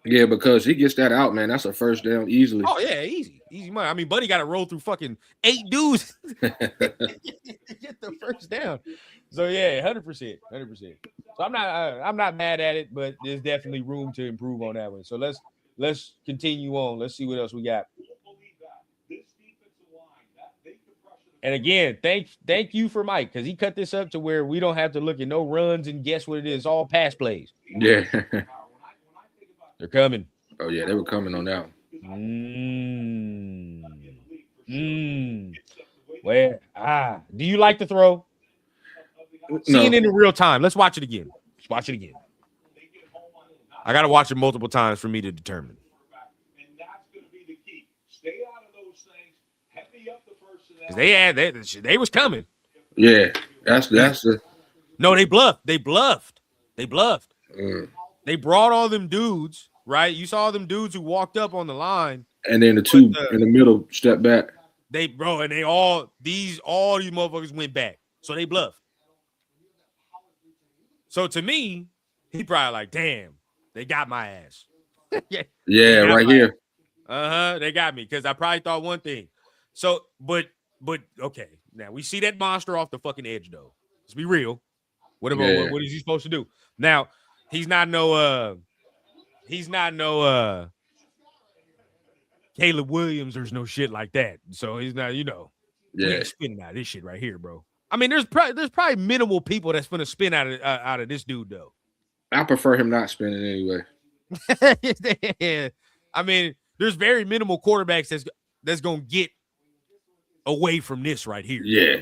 Yeah, because he gets that out, man. That's a first down easily. Oh, yeah, easy money. I mean, Buddy got to roll through fucking 8 dudes to get the first down. So yeah, 100%. So I'm not mad at it, but there's definitely room to improve on that one. So let's continue on. Let's see what else we got. And again, thank you for Mike because he cut this up to where we don't have to look at no runs and guess what it is. All pass plays. Yeah. They're coming. Oh yeah, they were coming on that one. Where do you like the throw? Seeing it in real time. Let's watch it again. Let's watch it again. I gotta watch it multiple times for me to determine. Because they was coming. Yeah, that's the. No, they bluffed. They bluffed. They brought all them dudes, right? You saw them dudes who walked up on the line. And then the two in the middle step back. All these motherfuckers went back. So they bluffed. So to me, he probably like, damn, they got my ass. Yeah, right here. They got me because I probably thought one thing. So, but okay, now we see that monster off the fucking edge though. Let's be real. What is he supposed to do? Now, he's not no Caleb Williams. There's no shit like that. So he's not, we ain't spinning out of this shit right here, bro. I mean, there's probably minimal people that's gonna spin out of this dude though. I prefer him not spinning anyway. I mean, there's very minimal quarterbacks that's gonna get away from this right here. Yeah.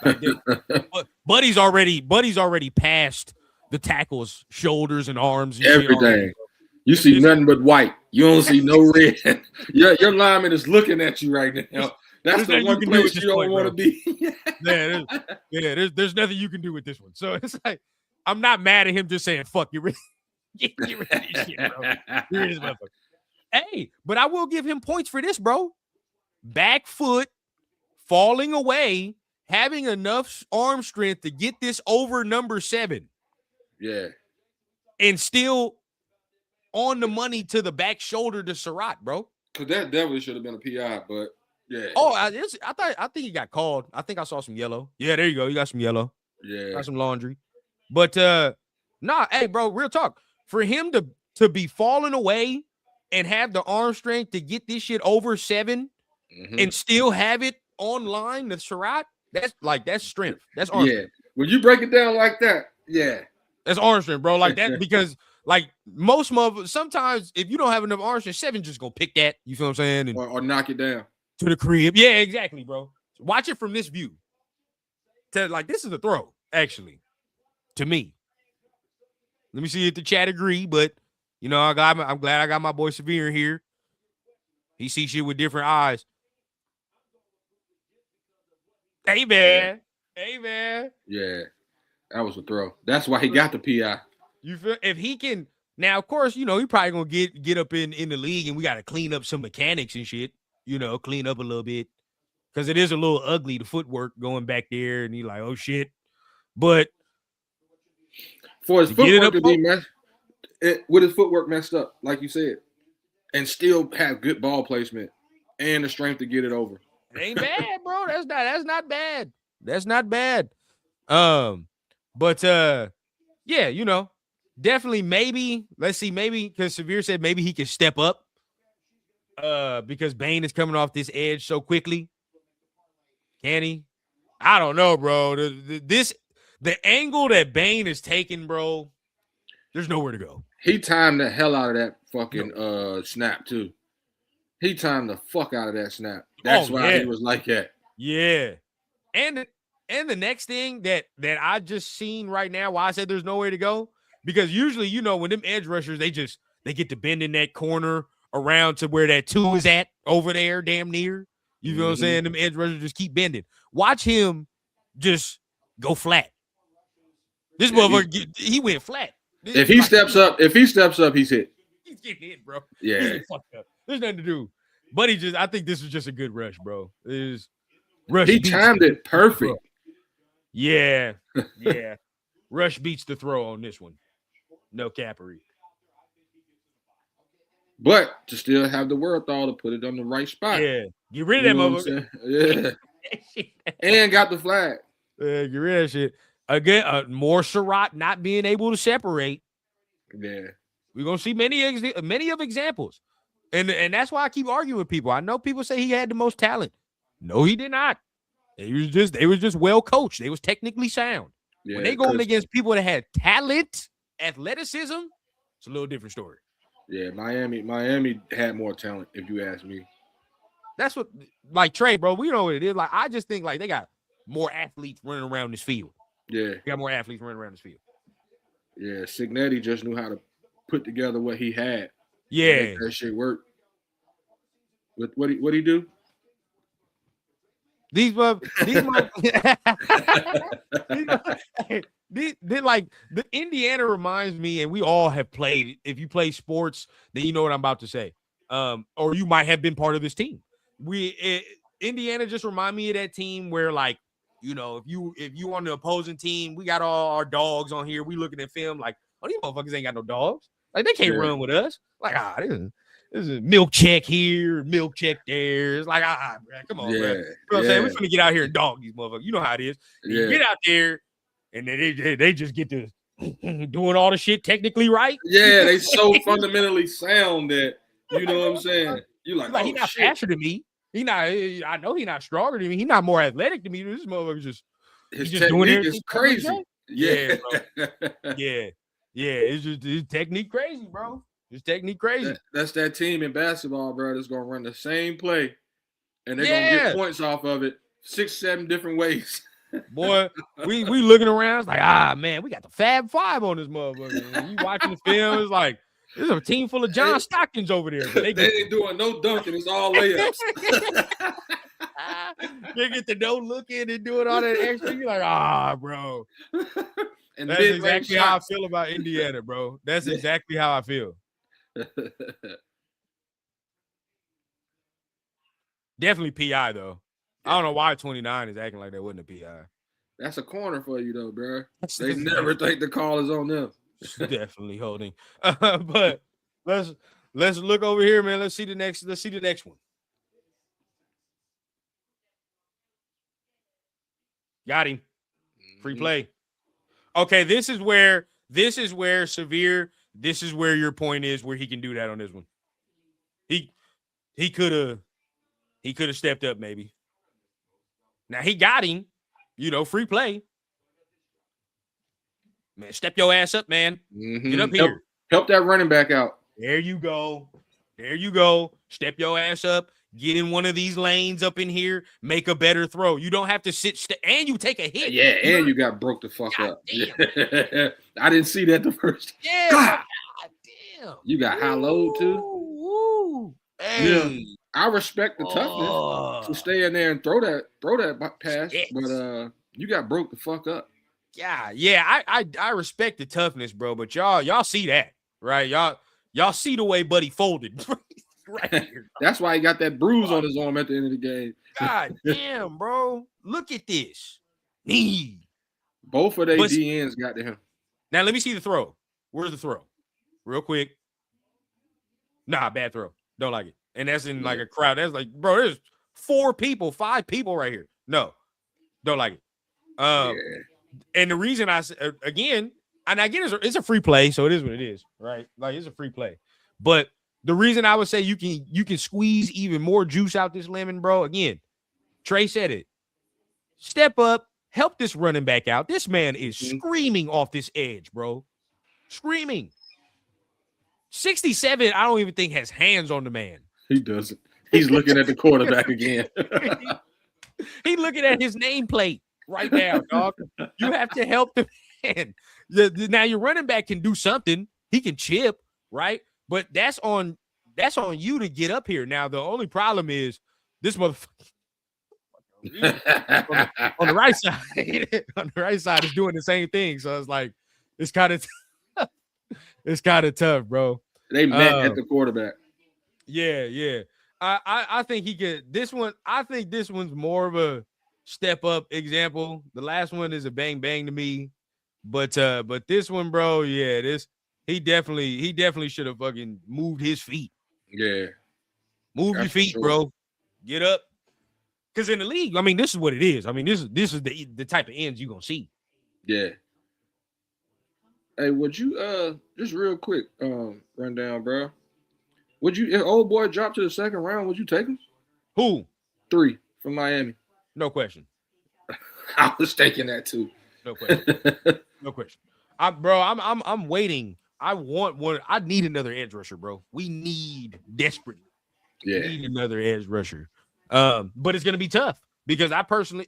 Like Buddy's already past the tackles, shoulders, and arms. And everything. You see nothing but white. You don't see no red. Your lineman is looking at you right now. That's the one place you don't want to be. There's nothing you can do with this one. So it's like, I'm not mad at him just saying, fuck, get rid of this shit, bro. Get rid of this motherfucker. Hey, but I will give him points for this, bro. Back foot, falling away, having enough arm strength to get this over number 7. Yeah. And still on the money to the back shoulder to Surratt, bro. Because that definitely should have been a PI, but yeah. Oh, I think he got called. I think I saw some yellow. Yeah, there you go. You got some yellow. Yeah. Got some laundry. But hey, bro, real talk. For him to be falling away and have the arm strength to get this shit over 7 and still have it online to Surratt, that's strength. That's arm strength. When you break it down like that, yeah. That's arm strength, bro. Like that, because like most motherfuckers, sometimes if you don't have enough arm strength, 7 just gonna pick that. You feel what I'm saying? And or knock it down to the crib. Yeah, exactly, bro. Watch it from this view. This is a throw, actually, to me. Let me see if the chat agree, but I'm glad I got my boy Severe here. He sees shit with different eyes. Hey man. Yeah, that was a throw. That's why he got the PI. You feel if he can now? Of course, he probably gonna get up in the league, and we got to clean up some mechanics and shit. Clean up a little bit because it is a little ugly, the footwork going back there, and you're like, oh shit. But for his footwork to be messed, with his footwork messed up, like you said, and still have good ball placement and the strength to get it over. It ain't bad, bro. That's not bad. That's not bad. But yeah, definitely maybe. Let's see, maybe because Severe said maybe he can step up. Because Bane is coming off this edge so quickly. Can he? I don't know, bro. The angle that Bane is taking, bro, there's nowhere to go. He timed the hell out of that fucking snap too. He timed the fuck out of that snap. That's why he was like that. Yeah. And the next thing that I just seen right now, why I said there's nowhere to go, because usually, when them edge rushers, they get to bend in that corner around to where that 2 is at over there, damn near. You know what I'm saying? Them edge rushers just keep bending. Watch him just go flat. This motherfucker, he went flat. If he steps up, he's hit. He's getting hit, bro. Yeah. He's fucked up. There's nothing to do. But I think this was just a good rush, bro. He timed it perfect. Bro. Yeah. Rush beats the throw on this one. No cappery. But to still have the wherewithal to put it on the right spot. Yeah. Get rid of that motherfucker. Yeah. And got the flag. Yeah, get rid of that shit. Again, more Surratt not being able to separate. Yeah. We're going to see many of examples. And that's why I keep arguing with people. I know people say he had the most talent. No, he did not. They was just well coached. They was technically sound. Yeah, when they going against people that had talent, athleticism, it's a little different story. Yeah, Miami had more talent, if you ask me. That's what, like Trey, bro. We know what it is. Like I just think like they got more athletes running around this field. Yeah, They got more athletes running around this field. yeah. Signetti just knew how to put together what he had and make Yeah, that shit work. With what he do? these they like the Indiana reminds me, and we all have played. If you play sports, then you know what I'm about to say. Or you might have been part of this team. Indiana just remind me of that team where, like, you know, if you on the opposing team, we got all our dogs on here. We looking at film like, oh, these motherfuckers ain't got no dogs. Like they can't run with us. Like, this is milk check here, milk check there. It's like, bro, come on, bro. You know what I'm saying? We're gonna get out here and dog these motherfuckers. You know how it is. You get out there, and then they just get to doing all the shit technically right. Yeah, they so fundamentally sound that you know what I'm saying. You like he not faster than me. He not. I know he not stronger than me. He not more athletic than me. This motherfucker just his just technique doing is crazy. Yeah, yeah. It's just his technique crazy, bro. His technique crazy. That's that team in basketball, bro. That's gonna run the same play, and they're gonna get points off of it 6-7 different ways. Boy, we looking around, it's like, man, we got the Fab Five on this motherfucker. And you watching the film, it's like, there's a team full of John Stocktons over there. They ain't doing no dunking, it's all layups. They get the no looking and doing all that extra. You're like, bro. And that's exactly how I feel about Indiana, bro. That's exactly how I feel. Definitely PI, though. I don't know why 29 is acting like that wasn't a PI. That's a corner for you, though, bro. They never think the call is on them. Definitely holding. But let's look over here, man. Let's see the next one. Got him. Free play. Okay, this is where Severe. This is where your point is, where he can do that on this one. He could have stepped up, maybe. Now he got him, free play. Man, step your ass up, man. Mm-hmm. Get up here. Help that running back out. There you go. Step your ass up. Get in one of these lanes up in here. Make a better throw. You don't have to sit and you take a hit. Yeah, and you got broke the fuck up. I didn't see that the first. Yeah. God damn. You got high load too. Woo. Hey. Yeah. I respect the toughness to stay in there and throw that pass, but you got broke the fuck up. Yeah. I respect the toughness, bro. But y'all see that, right? Y'all see the way Buddy folded right here. That's why he got that bruise on his arm at the end of the game. God damn, bro! Look at this. Both of their DNs got to him. Now let me see the throw. Where's the throw? Real quick. Nah, bad throw. Don't like it. And that's in like a crowd. That's like, bro, there's 5 people right here. No, don't like it. And the reason I said again, and I get it's a free play, so it is what it is, right? Like it's a free play. But the reason I would say you can squeeze even more juice out this lemon, bro. Again, Trey said it. Step up, help this running back out. This man is screaming off this edge, bro. Screaming. 67, I don't even think has hands on the man. He doesn't. He's looking at the quarterback again. He looking at his nameplate right now, dog. You have to help the man. Now your running back can do something. He can chip, right? But that's on you to get up here. Now the only problem is this motherfucker on the right side. On the right side is doing the same thing. So it's like it's kind of tough, bro. They met at the quarterback. Yeah. I think he could. This one, I think this one's more of a step up example. The last one is a bang bang to me, but this one, bro, yeah, he definitely should have fucking moved his feet. Yeah, move your feet, bro. Get up, because in the league, I mean, this is what it is. I mean, this is the type of ends you gonna see. Yeah. Hey, would you just real quick run down, bro? Would you, if old boy dropped to the second round, would you take him? Who? 3 from Miami. No question. I was thinking that too. No question. No question. I'm waiting I want one. I need another edge rusher, bro. We need desperately Yeah. need another edge rusher. But it's gonna be tough because I personally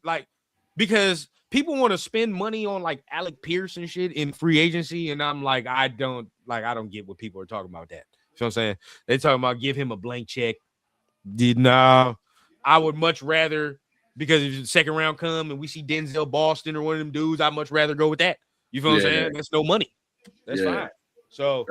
because people want to spend money on like Alec Pierce and shit in free agency, and I'm like, I don't get what people are talking about that. You know what I'm saying? They talking about give him a blank check. Nah, I would much rather, because if the second round come and we see Denzel Boston or one of them dudes, I'd much rather go with that. You feel what I'm saying? That's no money. That's fine. So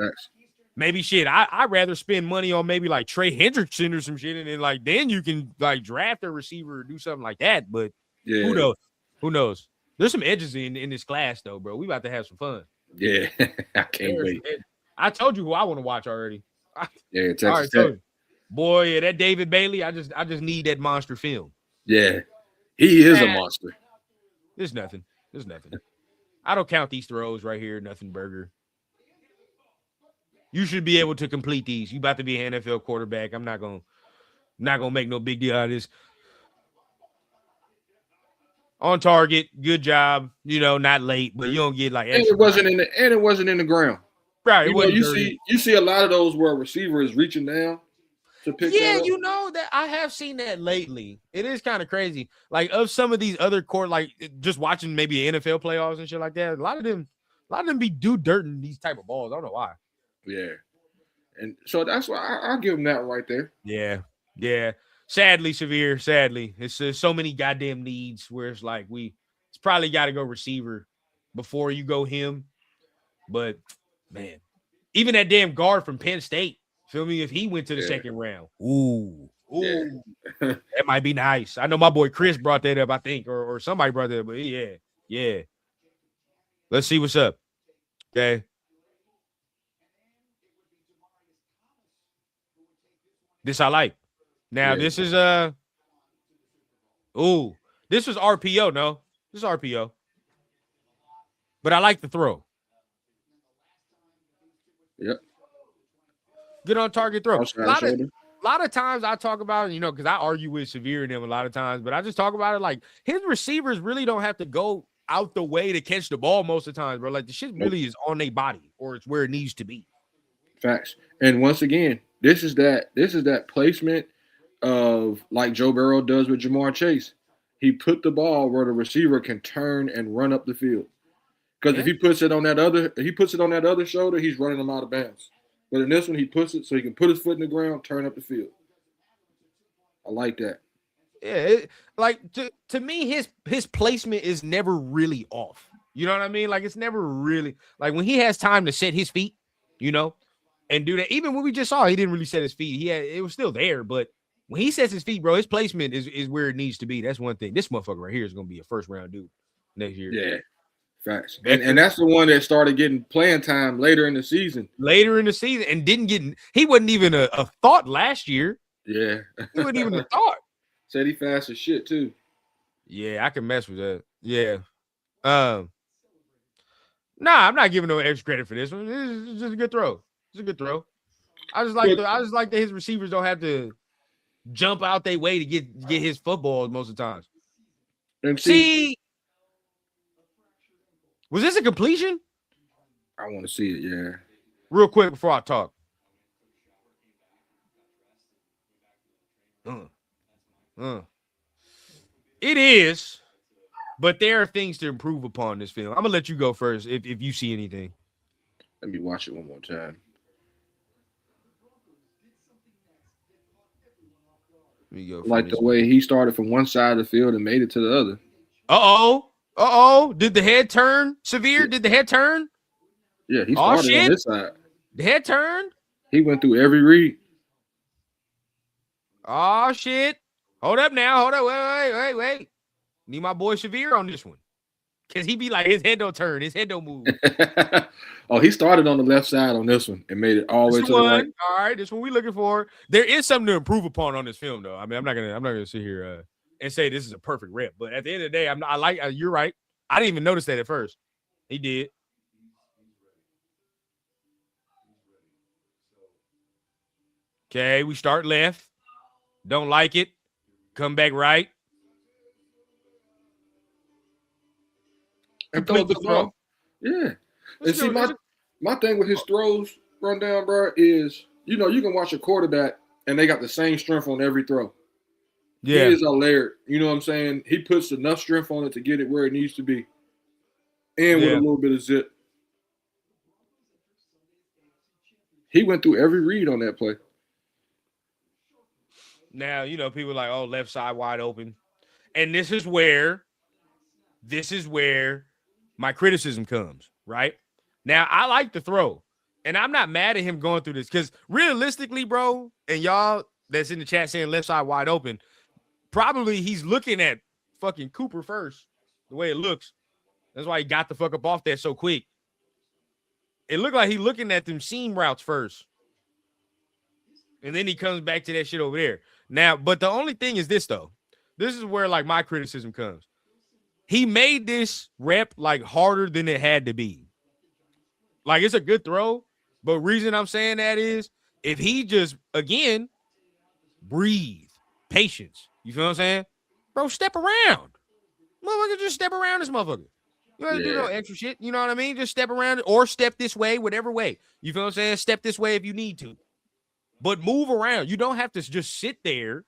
maybe shit, I'd rather spend money on maybe like Trey Hendrickson or some shit, and then like then you can like draft a receiver or do something like that. But who knows? Who knows? There's some edges in this class though, bro. We about to have some fun. Yeah, I can't wait. I told you who I want to watch already. Yeah, Texas Tech. Boy, yeah, that David Bailey. I just need that monster film. Yeah, he is a monster. There's nothing. There's nothing. I don't count these throws right here. Nothing burger. You should be able to complete these. You about to be an NFL quarterback. I'm not gonna make no big deal out of this. On target, good job. You know, not late, but you don't get like extra. And it wasn't in the ground. Right. You see a lot of those where a receiver is reaching down to pick that up. You know that I have seen that lately. It is kind of crazy. Like of some of these other court, like just watching maybe NFL playoffs and shit like that. A lot of them be dirt in these type of balls. I don't know why. Yeah. And so that's why I'll give him that right there. Yeah. Yeah. Sadly, Severe. Sadly, it's so many goddamn needs where it's like it's probably got to go receiver before you go him. But man, even that damn guard from Penn State, feel me? If he went to the second round, that might be nice. I know my boy Chris brought that up, I think, or somebody brought that up. But yeah. Let's see what's up. Okay. This I like. Now this is this was RPO. No, this is RPO. But I like the throw. Yep. Good on target throw. A lot of times I talk about, you know, because I argue with Severe and them a lot of times, but I just talk about it like his receivers really don't have to go out the way to catch the ball most of the time, bro. Like the shit really is on their body or it's where it needs to be. Facts. And once again, this is that placement of like Joe Burrow does with Jamar Chase. He put the ball where the receiver can turn and run up the field. Because if he puts it on that other shoulder, he's running them out of bounds. But in this one, he puts it so he can put his foot in the ground, turn up the field. I like that. Yeah, like to me, his placement is never really off. You know what I mean? Like it's never really like when he has time to set his feet, you know, and do that. Even when we just saw, he didn't really set his feet. It was still there, but when he sets his feet, bro, his placement is where it needs to be. That's one thing. This motherfucker right here is gonna be a first round dude next year. Yeah. Facts. And that's the one that started getting playing time later in the season. And he wasn't even a thought last year. Yeah. He wasn't even a thought. Said he fast as shit too. Yeah, I can mess with that. Yeah. Nah, I'm not giving no extra credit for this one. It's just a good throw. It's a good throw. I just like that his receivers don't have to jump out their way to get his footballs most of the times. And see, was this a completion? I want to see it, yeah. Real quick before I talk. It is, but there are things to improve upon this film. I'm gonna let you go first if you see anything. Let me watch it one more time. Let me go. Like the way he started from one side of the field and made it to the other. Did the head turn? Severe? Did the head turn? Yeah, he started on this side. The head turned? He went through every read. Oh, shit. Hold up now. Hold up. Wait. Need my boy Severe on this one. Because he be like, his head don't turn. His head don't move. Oh, he started on the left side on this one and made it all the way to the right. All right, this one we looking for. There is something to improve upon on this film, though. I mean, I'm not gonna sit here and say this is a perfect rep, but at the end of the day, you're right. I didn't even notice that at first. He did. Okay, we start left. Don't like it. Come back right. And throw the throw. Yeah. And see, My thing with his throws rundown, bro, is you can watch a quarterback and they got the same strength on every throw. He Yeah. is a layered. You know what I'm saying? He puts enough strength on it to get it where it needs to be, and with a Yeah. little bit of zip. He went through every read on that play. Now, people are like, oh, left side wide open. And this is where my criticism comes, right? Now, I like the throw. And I'm not mad at him going through this because realistically, bro, and y'all that's in the chat saying left side wide open, probably he's looking at fucking Cooper first, the way it looks. That's why he got the fuck up off that so quick. It looked like he looking at them seam routes first. And then he comes back to that shit over there. Now, but the only thing is this, though. This is where, like, my criticism comes. He made this rep, like, harder than it had to be. Like, it's a good throw, but reason I'm saying that is if he just, again, breathe, patience. You feel what I'm saying? Bro, step around. Motherfucker, just step around this motherfucker. You don't have to do no extra shit. You know what I mean? Just step around or step this way, whatever way. You feel what I'm saying? Step this way if you need to. But move around. You don't have to just sit there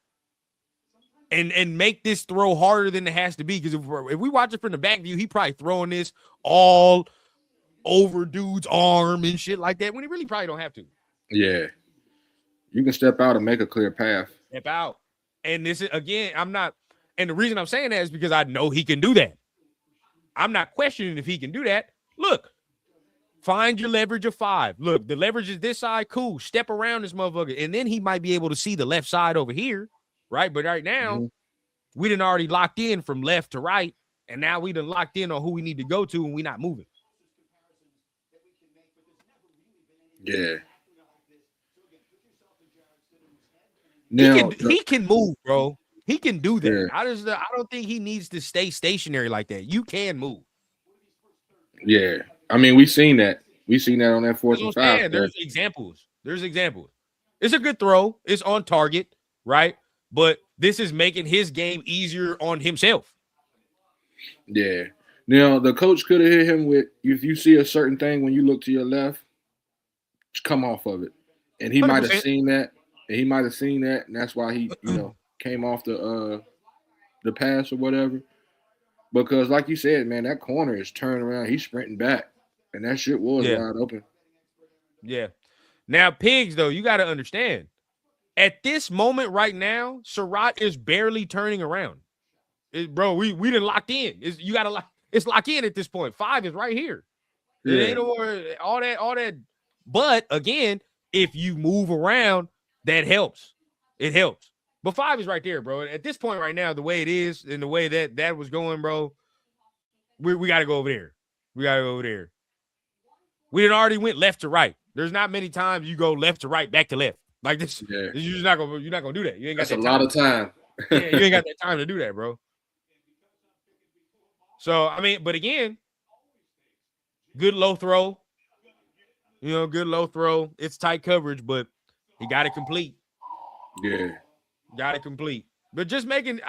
and make this throw harder than it has to be. Because if we watch it from the back view, he probably throwing this all over dude's arm and shit like that when he really probably don't have to. Yeah. You can step out and make a clear path. Step out. And this is, again, and the reason I'm saying that is because I know he can do that. I'm not questioning if he can do that. Look, find your leverage of 5. Look, the leverage is this side. Cool. Step around this motherfucker. And then he might be able to see the left side over here. Right. But right now, we done already locked in from left to right. And now we done locked in on who we need to go to and we not moving. Yeah. Now, he can move, bro. He can do that. Yeah. I don't think he needs to stay stationary like that. You can move. Yeah. I mean, we seen that. We seen that on that 4th and 5. There's examples. It's a good throw. It's on target, right? But this is making his game easier on himself. Yeah. Now, the coach could have hit him with, if you see a certain thing when you look to your left, just come off of it. And he might have 100%. seen that. And that's why he, came off the pass or whatever. Because like you said, man, that corner is turning around. He's sprinting back. And that shit was wide open. Yeah. Now, Pigs, though, you got to understand. At this moment right now, Surratt is barely turning around. Bro, we didn't locked in. It's locked in at this point. 5 is right here. Yeah. It ain't no more all that. But again, if you move around, that helps. It helps. But 5 is right there, bro. At this point right now, the way it is and the way that was going, bro, we got to go over there. We got to go over there. We done already went left to right. There's not many times you go left to right, back to left. Like this, you're just not gonna do that. You ain't got That's that a time. lot of time. Yeah, you ain't got that time to do that, bro. So I mean, but again, good low throw. Good low throw. It's tight coverage, but he got it complete. Yeah, got it complete. But just making,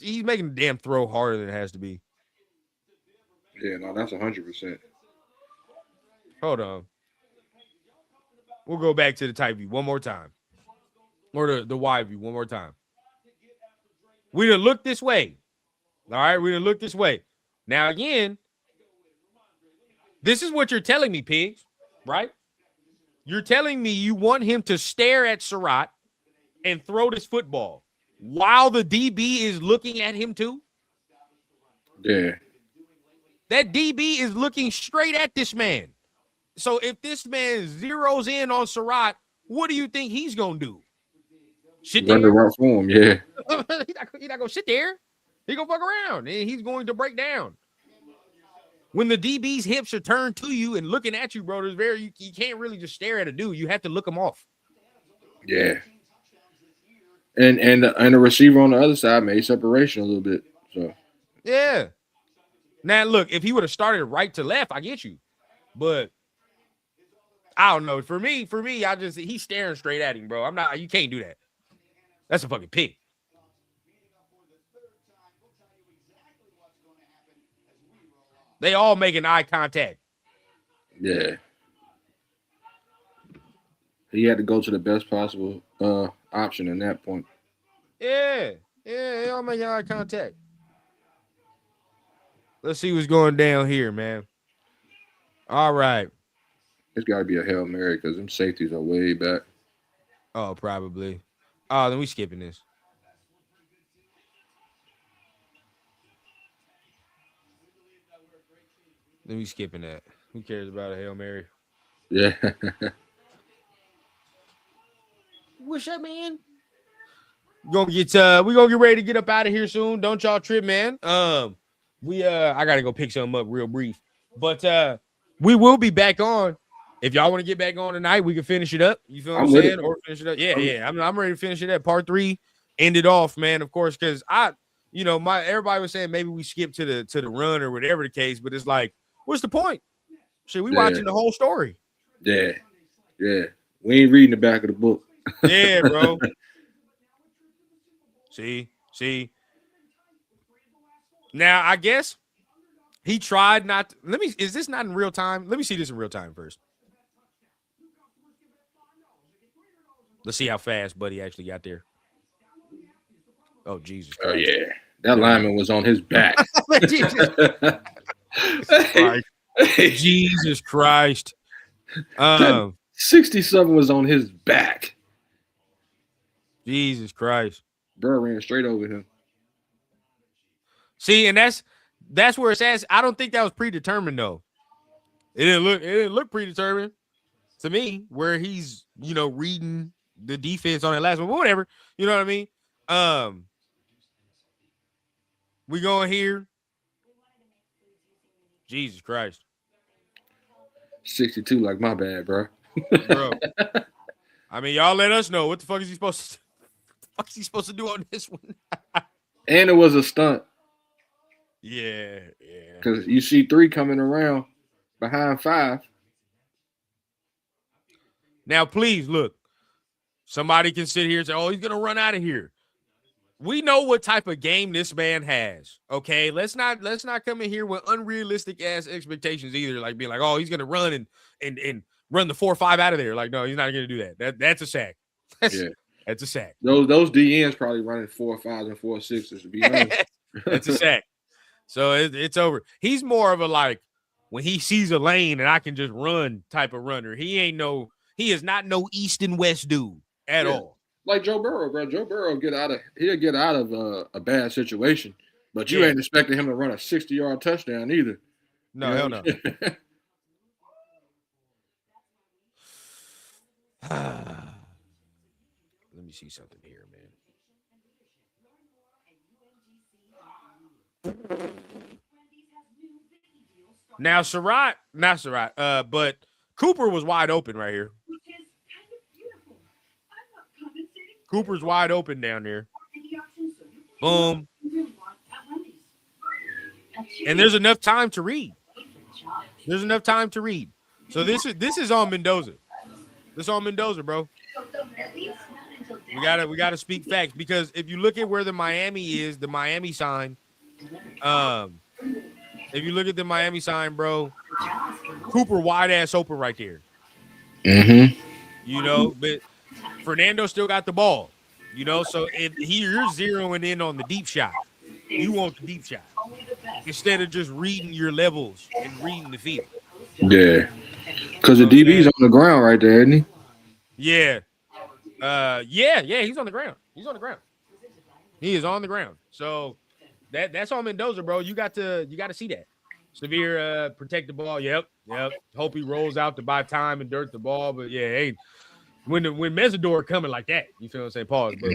he's making the damn throw harder than it has to be. Yeah, no, that's 100%. Hold on. We'll go back to the tight view one more time. Or the wide view one more time. We done look this way. All right, we done look this way. Now, again, this is what you're telling me, Pigs, right? You're telling me you want him to stare at Surratt and throw this football while the DB is looking at him too? Yeah. That DB is looking straight at this man. So if this man zeroes in on Surratt, what do you think he's going to do? Sit there? Run the route for him, yeah. He's not going to sit there. He's going to fuck around, and he's going to break down. When the DB's hips are turned to you and looking at you, bro, you can't really just stare at a dude. You have to look him off. Yeah. And the receiver on the other side made separation a little bit. So yeah. Now look, if he would have started right to left, I get you. But I don't know. For me, he's staring straight at him, bro. You can't do that. That's a fucking pick. They all making eye contact. Yeah. he had to go to the best possible option in that point. Yeah, they all making eye contact. Let's see what's going down here, man. All right. It's got to be a Hail Mary because them safeties are way back. Oh, probably. Oh, then we skipping this. Then we skipping that. Who cares about a Hail Mary? Yeah. What's up, man? We're gonna get ready to get up out of here soon. Don't y'all trip, man. I gotta go pick something up real brief. But we will be back on. If y'all want to get back on tonight, we can finish it up. You feel what I'm saying? Or finish it up. Yeah. I'm ready to finish it up. Part 3 ended off, man, of course, because everybody was saying maybe we skip to the run or whatever the case, but it's like, what's the point? Shit, we watching the whole story. Yeah. We ain't reading the back of the book. Yeah, bro. See. Now, I guess he tried not to, is this not in real time? Let me see this in real time first. Let's see how fast Buddy actually got there. Oh, Jesus Christ. Oh, yeah. That lineman was on his back. Jesus Christ. Jesus Christ. 67 was on his back. Jesus Christ. Burr ran straight over him. See, and that's where it's at. I don't think that was predetermined, though. It didn't look predetermined to me, where he's, reading the defense on that last one, but whatever. You know what I mean? We going here. Jesus Christ. 62, like my bad, bro. Bro. I mean, y'all let us know. What the fuck is he supposed to do? What the fuck is he supposed to do on this one? And it was a stunt. Yeah. Because you see 3 coming around behind 5. Now, please look. Somebody can sit here and say, "Oh, he's gonna run out of here." We know what type of game this man has. Okay, let's not come in here with unrealistic ass expectations either. Like being like, "Oh, he's gonna run and run the 4-5 out of there." Like, no, he's not gonna do that. That's a sack. That's a sack. Those DNs probably running 4-5s and 4-6s, to be honest. That's a sack. So it's over. He's more of a like when he sees a lane and I can just run type of runner. He is not no east and west dude at all. Like Joe Burrow, bro. Joe Burrow he'll get out of a bad situation, but you ain't expecting him to run a 60-yard touchdown either. No, hell no. Let me see something here, man. Now, not Surratt, but Cooper was wide open right here. Cooper's wide open down there. Boom. And there's enough time to read. So this is on Mendoza. This is on Mendoza, bro. We gotta speak facts, because if you look at where the Miami is, the Miami sign. If you look at the Miami sign, bro, Cooper wide ass open right there. Mm-hmm. But Fernando still got the ball. So if you're zeroing in on the deep shot, you want the deep shot instead of just reading your levels and reading the field. Yeah, because the DB's on the ground right there, isn't he? Yeah. He's on the ground. He is on the ground. So that's on Mendoza, bro. You got to see that. Severe protect the ball. Yep. Hope he rolls out to buy time and dirt the ball. But yeah, hey, when Mesidor coming like that, you feel what I'm saying? Pause. But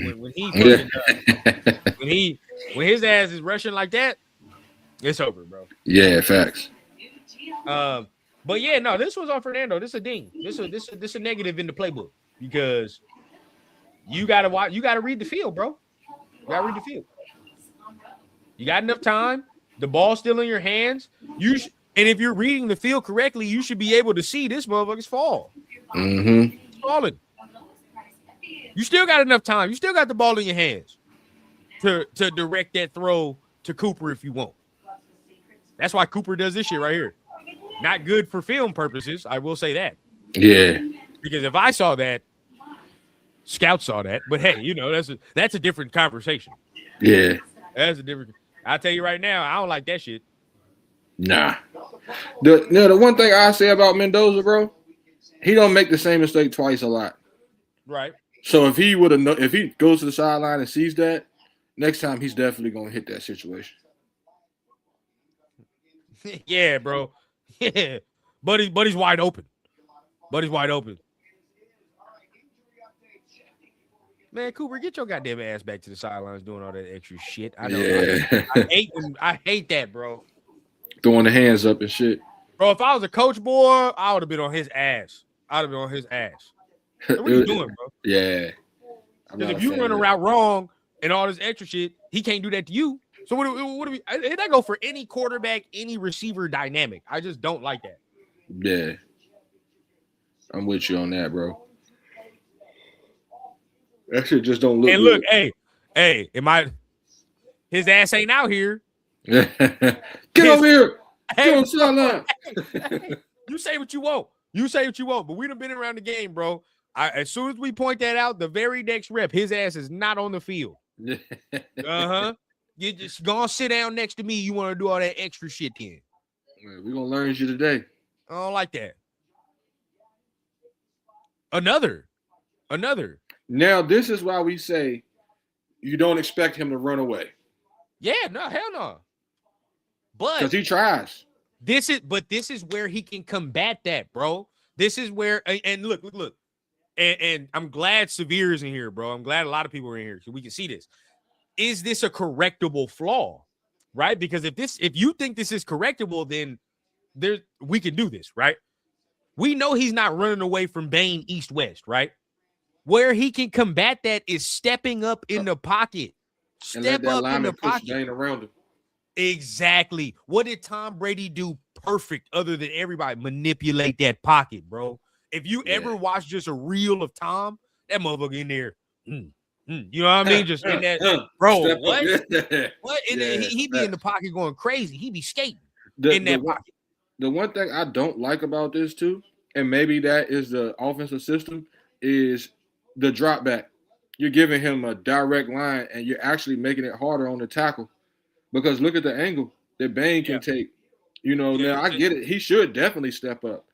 when his ass is rushing like that, it's over, bro. Yeah, facts. But yeah, no, this was on Fernando. This a ding. This a negative in the playbook, because you gotta read the field, bro. You gotta read the field. You got enough time. The ball's still in your hands. And if you're reading the field correctly, you should be able to see this motherfucker's fall. Mm-hmm. It's falling. You still got enough time. You still got the ball in your hands to direct that throw to Cooper if you want. That's why Cooper does this shit right here. Not good for film purposes. I will say that. Yeah. Because if I saw that, Scout saw that, but hey, you know that's a different conversation. Yeah. That's a different. I'll tell you right now, I don't like that shit. Nah. The one thing I say about Mendoza, bro, he don't make the same mistake twice a lot. Right. So if he would have, if he goes to the sideline and sees that, next time he's definitely gonna hit that situation. Yeah, bro. Yeah, Buddy's wide open. Buddy's wide open. Man, Cooper, get your goddamn ass back to the sidelines doing all that extra shit. I know. Yeah. I hate that, bro. Throwing the hands up and shit. Bro, if I was a coach, boy, I would have been on his ass. I'd have been on his ass. Like, what are you doing, bro? Yeah. Because if you run a route wrong and all this extra shit, he can't do that to you. So what do we? And that go for any quarterback, any receiver dynamic. I just don't like that. Yeah. I'm with you on that, bro. That shit just don't look. And look, hey, his ass ain't out here. Get over here. Get on the sideline. You say what you want. But we done been around the game, bro. As soon as we point that out, the very next rep, his ass is not on the field. You just gonna sit down next to me. You want to do all that extra shit then? We're gonna learn you today. I don't like that. Another. Now, this is why we say you don't expect him to run away. Yeah, no, hell no. But because he tries. This is where he can combat that, bro. This is where, and look. And I'm glad Severe is in here, bro. I'm glad a lot of people are in here so we can see this. Is this a correctable flaw? Right? Because if you think this is correctable, then we can do this, right? We know he's not running away from Bane east-west, right? Where he can combat that is stepping up in the pocket. Step up in the pocket. Bane around him. Exactly. What did Tom Brady do perfect other than everybody? Manipulate that pocket, bro. If you ever watch just a reel of Tom, that motherfucker in there, you know what I mean? Just in that, bro, what? What? And then he be in the pocket going crazy. He be skating in that pocket. The one thing I don't like about this too, and maybe that is the offensive system, is the drop back. You're giving him a direct line, and you're actually making it harder on the tackle. Because look at the angle that Bane can take. You know, now I get it. He should definitely step up.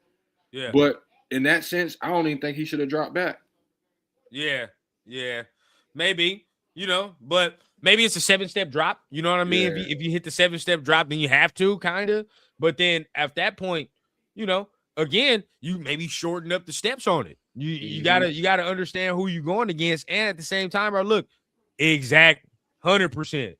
Yeah. But in that sense, I don't even think he should have dropped back. Yeah. Maybe, but maybe it's a 7-step drop. You know what I mean? Yeah. If you hit the 7-step drop, then you have to kind of. But then at that point, again, you maybe shorten up the steps on it. You gotta understand who you're going against, and at the same time, bro, look, exact 100%.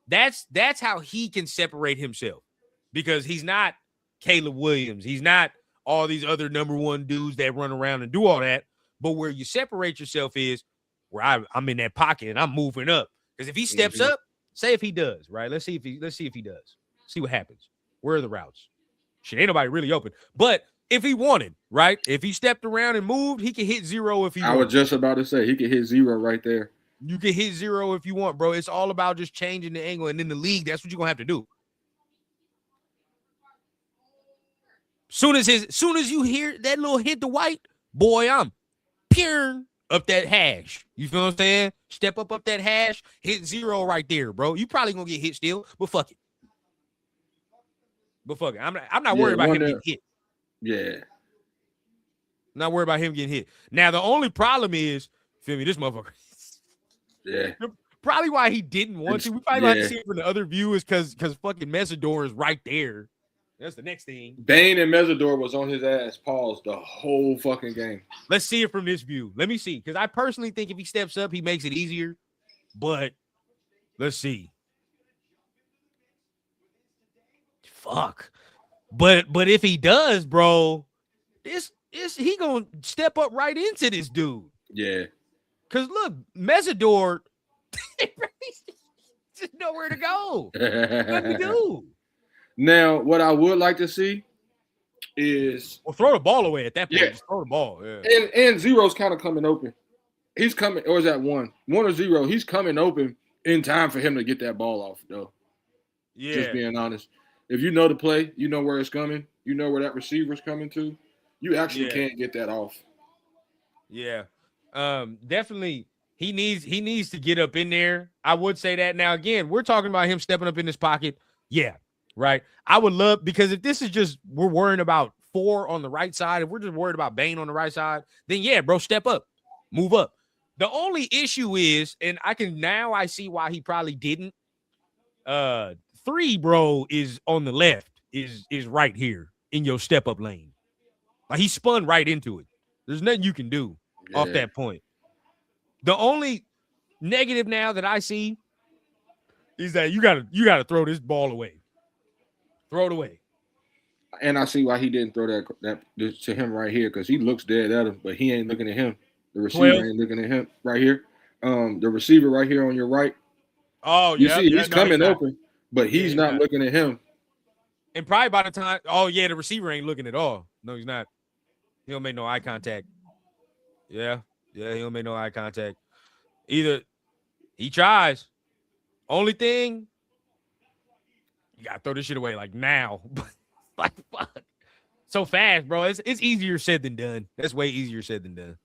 That's how he can separate himself, because he's not Caleb Williams. He's not all these other number one dudes that run around and do all that. But where you separate yourself is where I'm in that pocket and I'm moving up. Because if he steps up, say if he does, right? Let's see if he does. See what happens. Where are the routes? Shit, ain't nobody really open. But if he wanted, right? If he stepped around and moved, he can hit 0 if he wanted. I was just about to say he could hit 0 right there. You can hit 0 if you want, bro. It's all about just changing the angle. And in the league, that's what you're going to have to do. Soon as you hear that little hit to white, boy, I'm peering up that hash. You feel what I'm saying? Step up that hash, hit 0 right there, bro. You probably going to get hit still, but fuck it. I'm not worried about him getting hit. Yeah. Not worried about him getting hit. Now, the only problem is, feel me, this motherfucker. Yeah. Probably why he didn't want to. We probably have to see it from the other view is because fucking Mesidor is right there. That's the next thing. Bane and Mesidor was on his ass, paused the whole fucking game. Let's see it from this view. Let me see. Because I personally think if he steps up, he makes it easier. But let's see. Fuck. But if he does, bro, he gonna step up right into this dude. Yeah. Cause look, Mesidor, there's nowhere to go. What do you do? Now, what I would like to see is throw the ball away at that point. Yeah. Just throw the ball. Yeah. And 0's kind of coming open. He's coming, or is that 1? 1 or 0? He's coming open in time for him to get that ball off, though. Yeah. Just being honest. If you know the play, you know where it's coming, you know where that receiver's coming to, you actually can't get that off. Yeah. Definitely he needs to get up in there. I would say that. Now again, we're talking about him stepping up in his pocket. Yeah, right. I would love, because if this is just we're worrying about 4 on the right side, if we're just worried about Bane on the right side, then yeah, bro, step up, move up. The only issue is, and I see why he probably didn't. 3, bro, is on the left, is right here in your step up lane. Like he spun right into it. There's nothing you can do off that point. The only negative now that I see is that you gotta throw this ball away. Throw it away. And I see why he didn't throw that to him right here, because he looks dead at him, but he ain't looking at him. The receiver 12. ain't looking at him right here. The receiver right here on your right. Oh, You yeah. see, he's coming not. open, but he's not looking at him. And probably by the time, the receiver ain't looking at all. No, he's not. He don't make no eye contact. Yeah, he don't make no eye contact. Either he tries. Only thing, you gotta throw this shit away like now. Like fuck. So fast, bro. It's easier said than done. That's way easier said than done.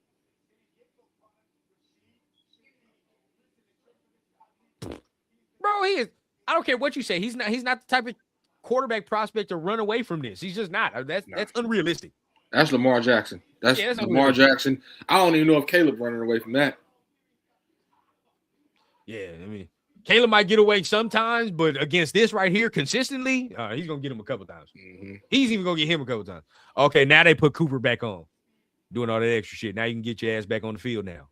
Bro, he is. I don't care what you say. He's not the type of quarterback prospect to run away from this. He's just not. That's unrealistic. That's Lamar Jackson. That's Lamar Jackson. I don't even know if Caleb running away from that. Yeah, I mean, Caleb might get away sometimes, but against this right here consistently, he's going to get him a couple times. Mm-hmm. He's even going to get him a couple times. Okay, now they put Cooper back on, doing all that extra shit. Now you can get your ass back on the field now.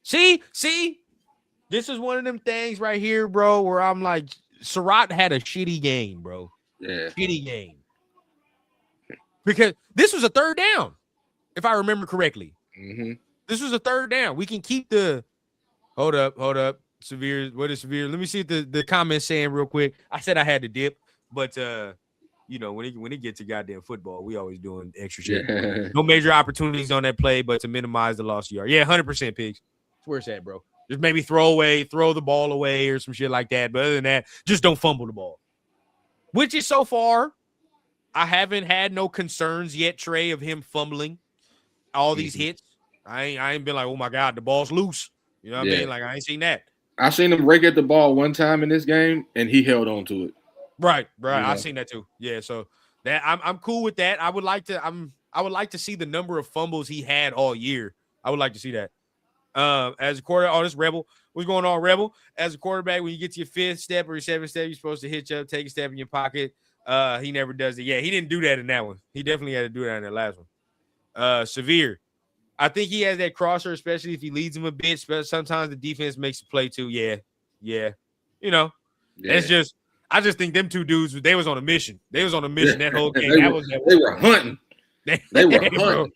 See? This is one of them things right here, bro, where I'm like, Surratt had a shitty game, bro. Yeah. Shitty game. Because this was a third down, if I remember correctly. Mm-hmm. This was a third down. We can keep the – hold up. Severe. What is Severe? Let me see what the comments saying real quick. I said I had to dip, but, when it gets to goddamn football, we always doing extra shit. Yeah. No major opportunities on that play, but to minimize the lost yard. Yeah, 100% Pigs. That's where it's at, bro. Just maybe throw the ball away or some shit like that. But other than that, just don't fumble the ball. Which is so far, I haven't had no concerns yet, Trey, of him fumbling all these hits. I ain't been like, oh my God, the ball's loose. You know what I mean? Like I ain't seen that. I seen him rake at the ball one time in this game, and he held on to it. Right. I seen that too. Yeah, so that I'm cool with that. I would like to see the number of fumbles he had all year. I would like to see that. As a quarterback, this Rebel. What's going on, Rebel? As a quarterback, when you get to your 5th step or your 7th step, you're supposed to hitch up, take a step in your pocket. He never does it. Yeah, he didn't do that in that one. He definitely had to do that in that last one. Severe. I think he has that crosser, especially if he leads him a bit. Sometimes the defense makes a play too. Yeah. That's just. I just think them two dudes, they was on a mission. They was on a mission that whole game. They were hunting. They were hunting. Bro,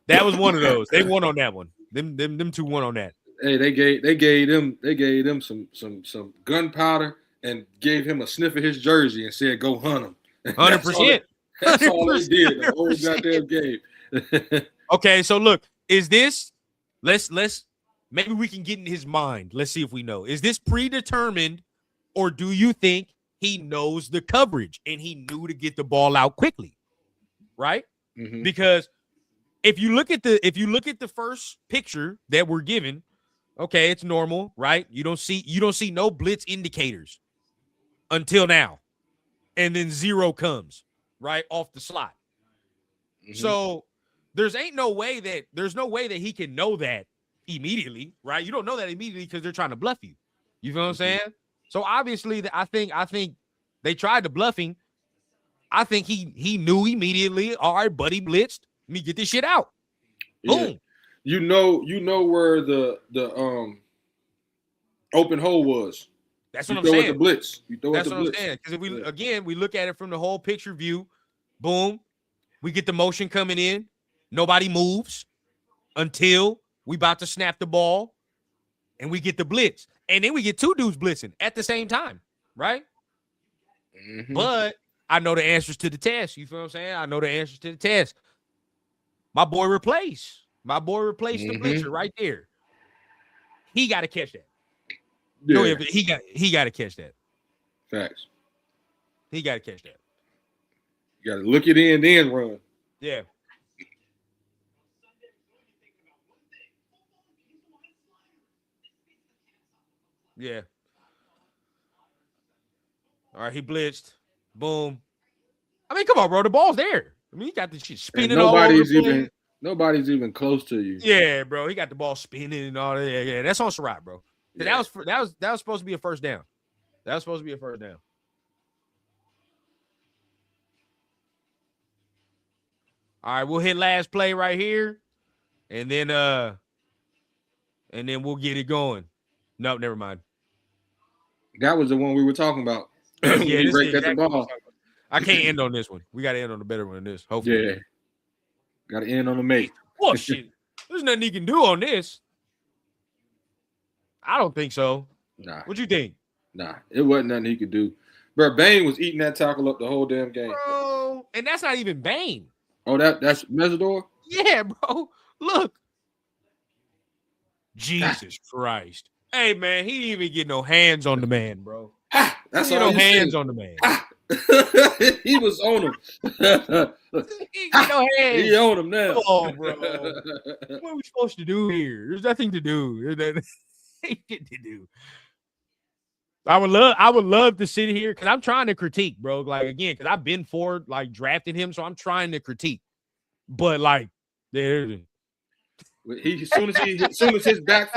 that was one of those. They won on that one. Them two won on that. Hey, they gave them some gunpowder and gave him a sniff of his jersey and said, "Go hunt him." 100%. That's all they did the whole goddamn game. Okay, so look, is this? Let's maybe we can get in his mind. Let's see if we know. Is this predetermined, or do you think he knows the coverage and he knew to get the ball out quickly? Right? Mm-hmm. Because if you look at the first picture that we're given, okay, it's normal, right? You don't see no blitz indicators until now. And then 0 comes right off the slot. Mm-hmm. So there's no way that he can know that immediately, right? You don't know that immediately because they're trying to bluff you. You feel what I'm saying? So obviously, I think they tried to bluff him. I think he knew immediately. All right, buddy, blitzed. Let me get this shit out. Boom. You know where the open hole was. That's what I'm saying. You throw at the blitz. That's what I'm saying. Because if we look at it from the whole picture view, boom, we get the motion coming in. Nobody moves until we about to snap the ball, and we get the blitz. And then we get 2 dudes blitzing at the same time, right? Mm-hmm. But I know the answers to the test. You feel what I'm saying? I know the answers to the test. My boy replaced the blitzer right there. He got to catch that. Yeah. No, he got to catch that. Facts. He got to catch that. You got to look it in, then run. Yeah. Yeah. All right, he blitzed. Boom. I mean, come on, bro. The ball's there. I mean, he got the shit And spinning all over the place. nobody's even close to you. Yeah, bro. He got the ball spinning and all that. Yeah, that's on Surratt, bro. Yeah. That was supposed to be a first down. That was supposed to be a first down. All right, we'll hit last play right here, and then we'll get it going. No, never mind. That was the one we were talking about. Yeah, When he this is raked at the exactly what I'm ball. talking about. I can't end on this one. We got to end on a better one than this. Hopefully. Yeah. Got to end on the mate. Well, shit. There's nothing he can do on this. I don't think so. Nah. What you think? Nah. It wasn't nothing he could do. Bro, Bane was eating that tackle up the whole damn game. Bro, and that's not even Bane. Oh, that's Mesidor? Yeah, bro. Look. Jesus Christ. Hey, man, he didn't even get no hands on the man, bro. That's He all get no you hands said. on the man. He was on him. He get no hands. He on him now. Come on, bro. What are we supposed to do here? There's nothing to do. There's shit to do. I would love to sit here because I'm trying to critique, bro. Like again, because I've been for like drafted him, so I'm trying to critique. But like, there. As soon as his back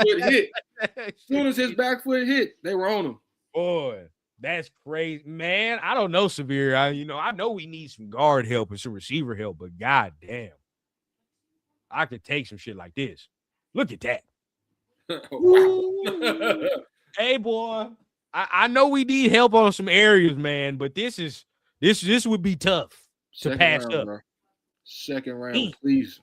foot hit, they were on him. Boy, that's crazy, man. I don't know, Severe. I know we need some guard help and some receiver help, but goddamn, I could take some shit like this. Look at that. Wow. Hey, boy, I know we need help on some areas, man, but this would be tough to pass up. Bro. Second round, please.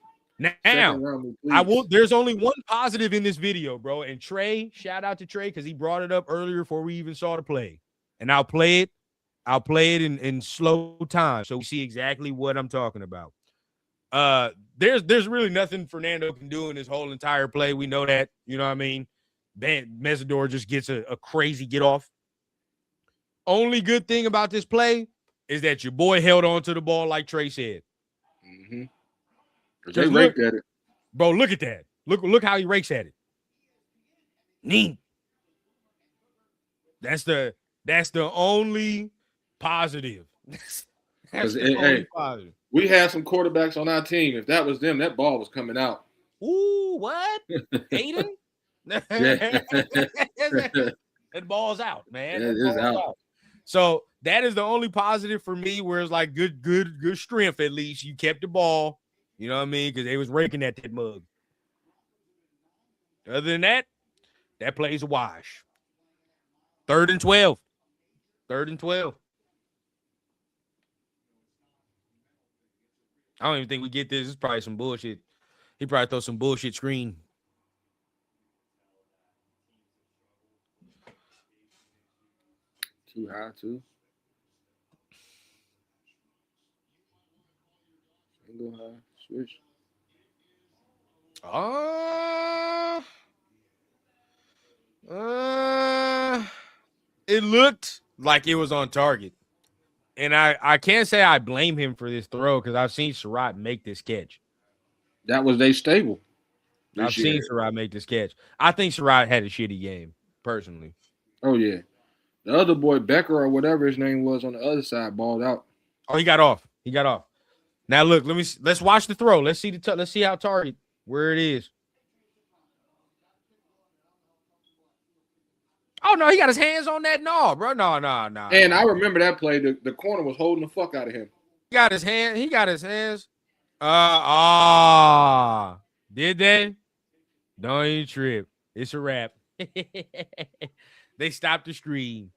Now, Round, please. There's only one positive in this video, bro. And Trey, shout out to Trey because he brought it up earlier before we even saw the play. And I'll play it in slow time so we see exactly what I'm talking about. There's really nothing Fernando can do in this whole entire play. We know that. You know what I mean? Mesidor just gets a crazy get off. Only good thing about this play is that your boy held on to the ball like Trey said. Mm-hmm. They raked at it. Bro, look at that. Look how he rakes at it. Neat. That's the only positive. That's the only positive. We had some quarterbacks on our team. If that was them, that ball was coming out. Ooh, what? Aiden? That ball's out, man. It is out. So that is the only positive for me, where it's like good strength. At least you kept the ball. You know what I mean? Because they was raking at that mug. Other than that, that plays a wash. 3rd and 12. 3rd and 12. I don't even think we get this. It's probably some bullshit. He probably throw some bullshit screen. Too high, too. Single high. Switch. It looked like it was on target. And I can't say I blame him for this throw because I've seen Surratt make this catch. That was they stable. I've seen Surratt make this catch. I think Surratt had a shitty game, personally. Oh, yeah. The other boy, Becker or whatever his name was on the other side, balled out. Oh, he got off. Now look, let's watch the throw. Let's see how target where it is. Oh no, he got his hands on that. No, bro. No. And I remember that play. The corner was holding the fuck out of him. He got his hands. Did they? Don't even trip. It's a wrap. They stopped the screen.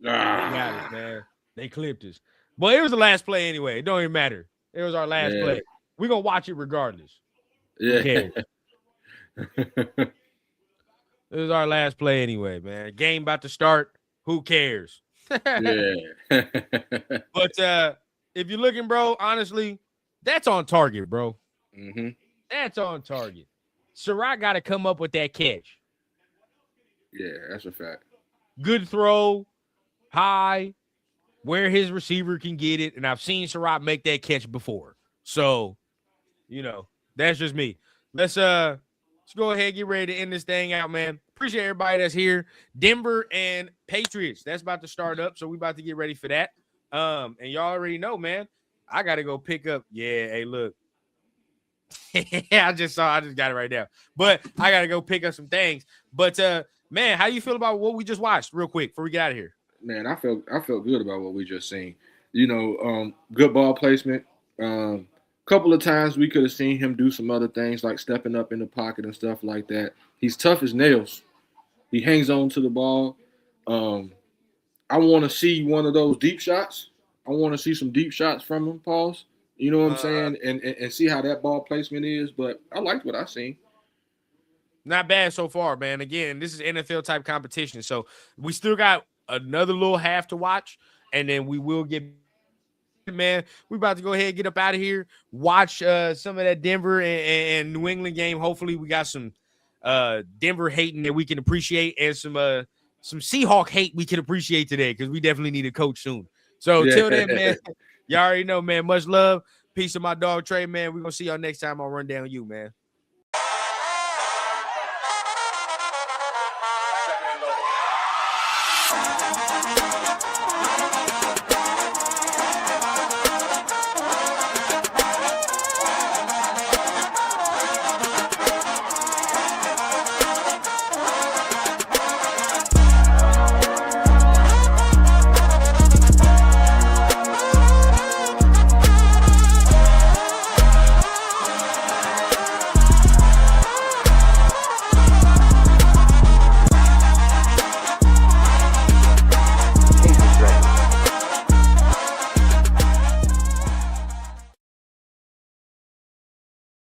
They got us, man. They clipped us. But it was the last play anyway. It don't even matter. It was our last play. We're going to watch it regardless. Yeah. It was our last play anyway, man. Game about to start. Who cares? Yeah. But if you're looking, bro, honestly, that's on target, bro. Mm-hmm. That's on target. Surratt got to come up with that catch. Yeah, that's a fact. Good throw, high, where his receiver can get it. And I've seen Surratt make that catch before. So, that's just me. Let's let's go ahead and get ready to end this thing out, man. Appreciate everybody that's here. Denver and Patriots. That's about to start up, so we about to get ready for that. And y'all already know, man. I gotta go pick up. Yeah, hey, look. I just got it right now. But I gotta go pick up some things. But man, how you feel about what we just watched, real quick, before we get out of here? Man, I felt good about what we just seen. You know, good ball placement. Couple of times we could have seen him do some other things like stepping up in the pocket and stuff like that. He's tough as nails. He hangs on to the ball. I want to see one of those deep shots. I want to see some deep shots from him, Pauls. You know what I'm saying? And see how that ball placement is. But I liked what I seen. Not bad so far, man. Again, this is NFL type competition. So we still got another little half to watch, and then we will get, man. We about to go ahead and get up out of here. Watch some of that Denver and New England game. Hopefully, we got some Denver hating that we can appreciate, and some Seahawk hate we can appreciate today, because we definitely need a coach soon. So till then, man, y'all already know, man. Much love. Peace to my dog Trey, man. We're gonna see y'all next time on Run Down You, man.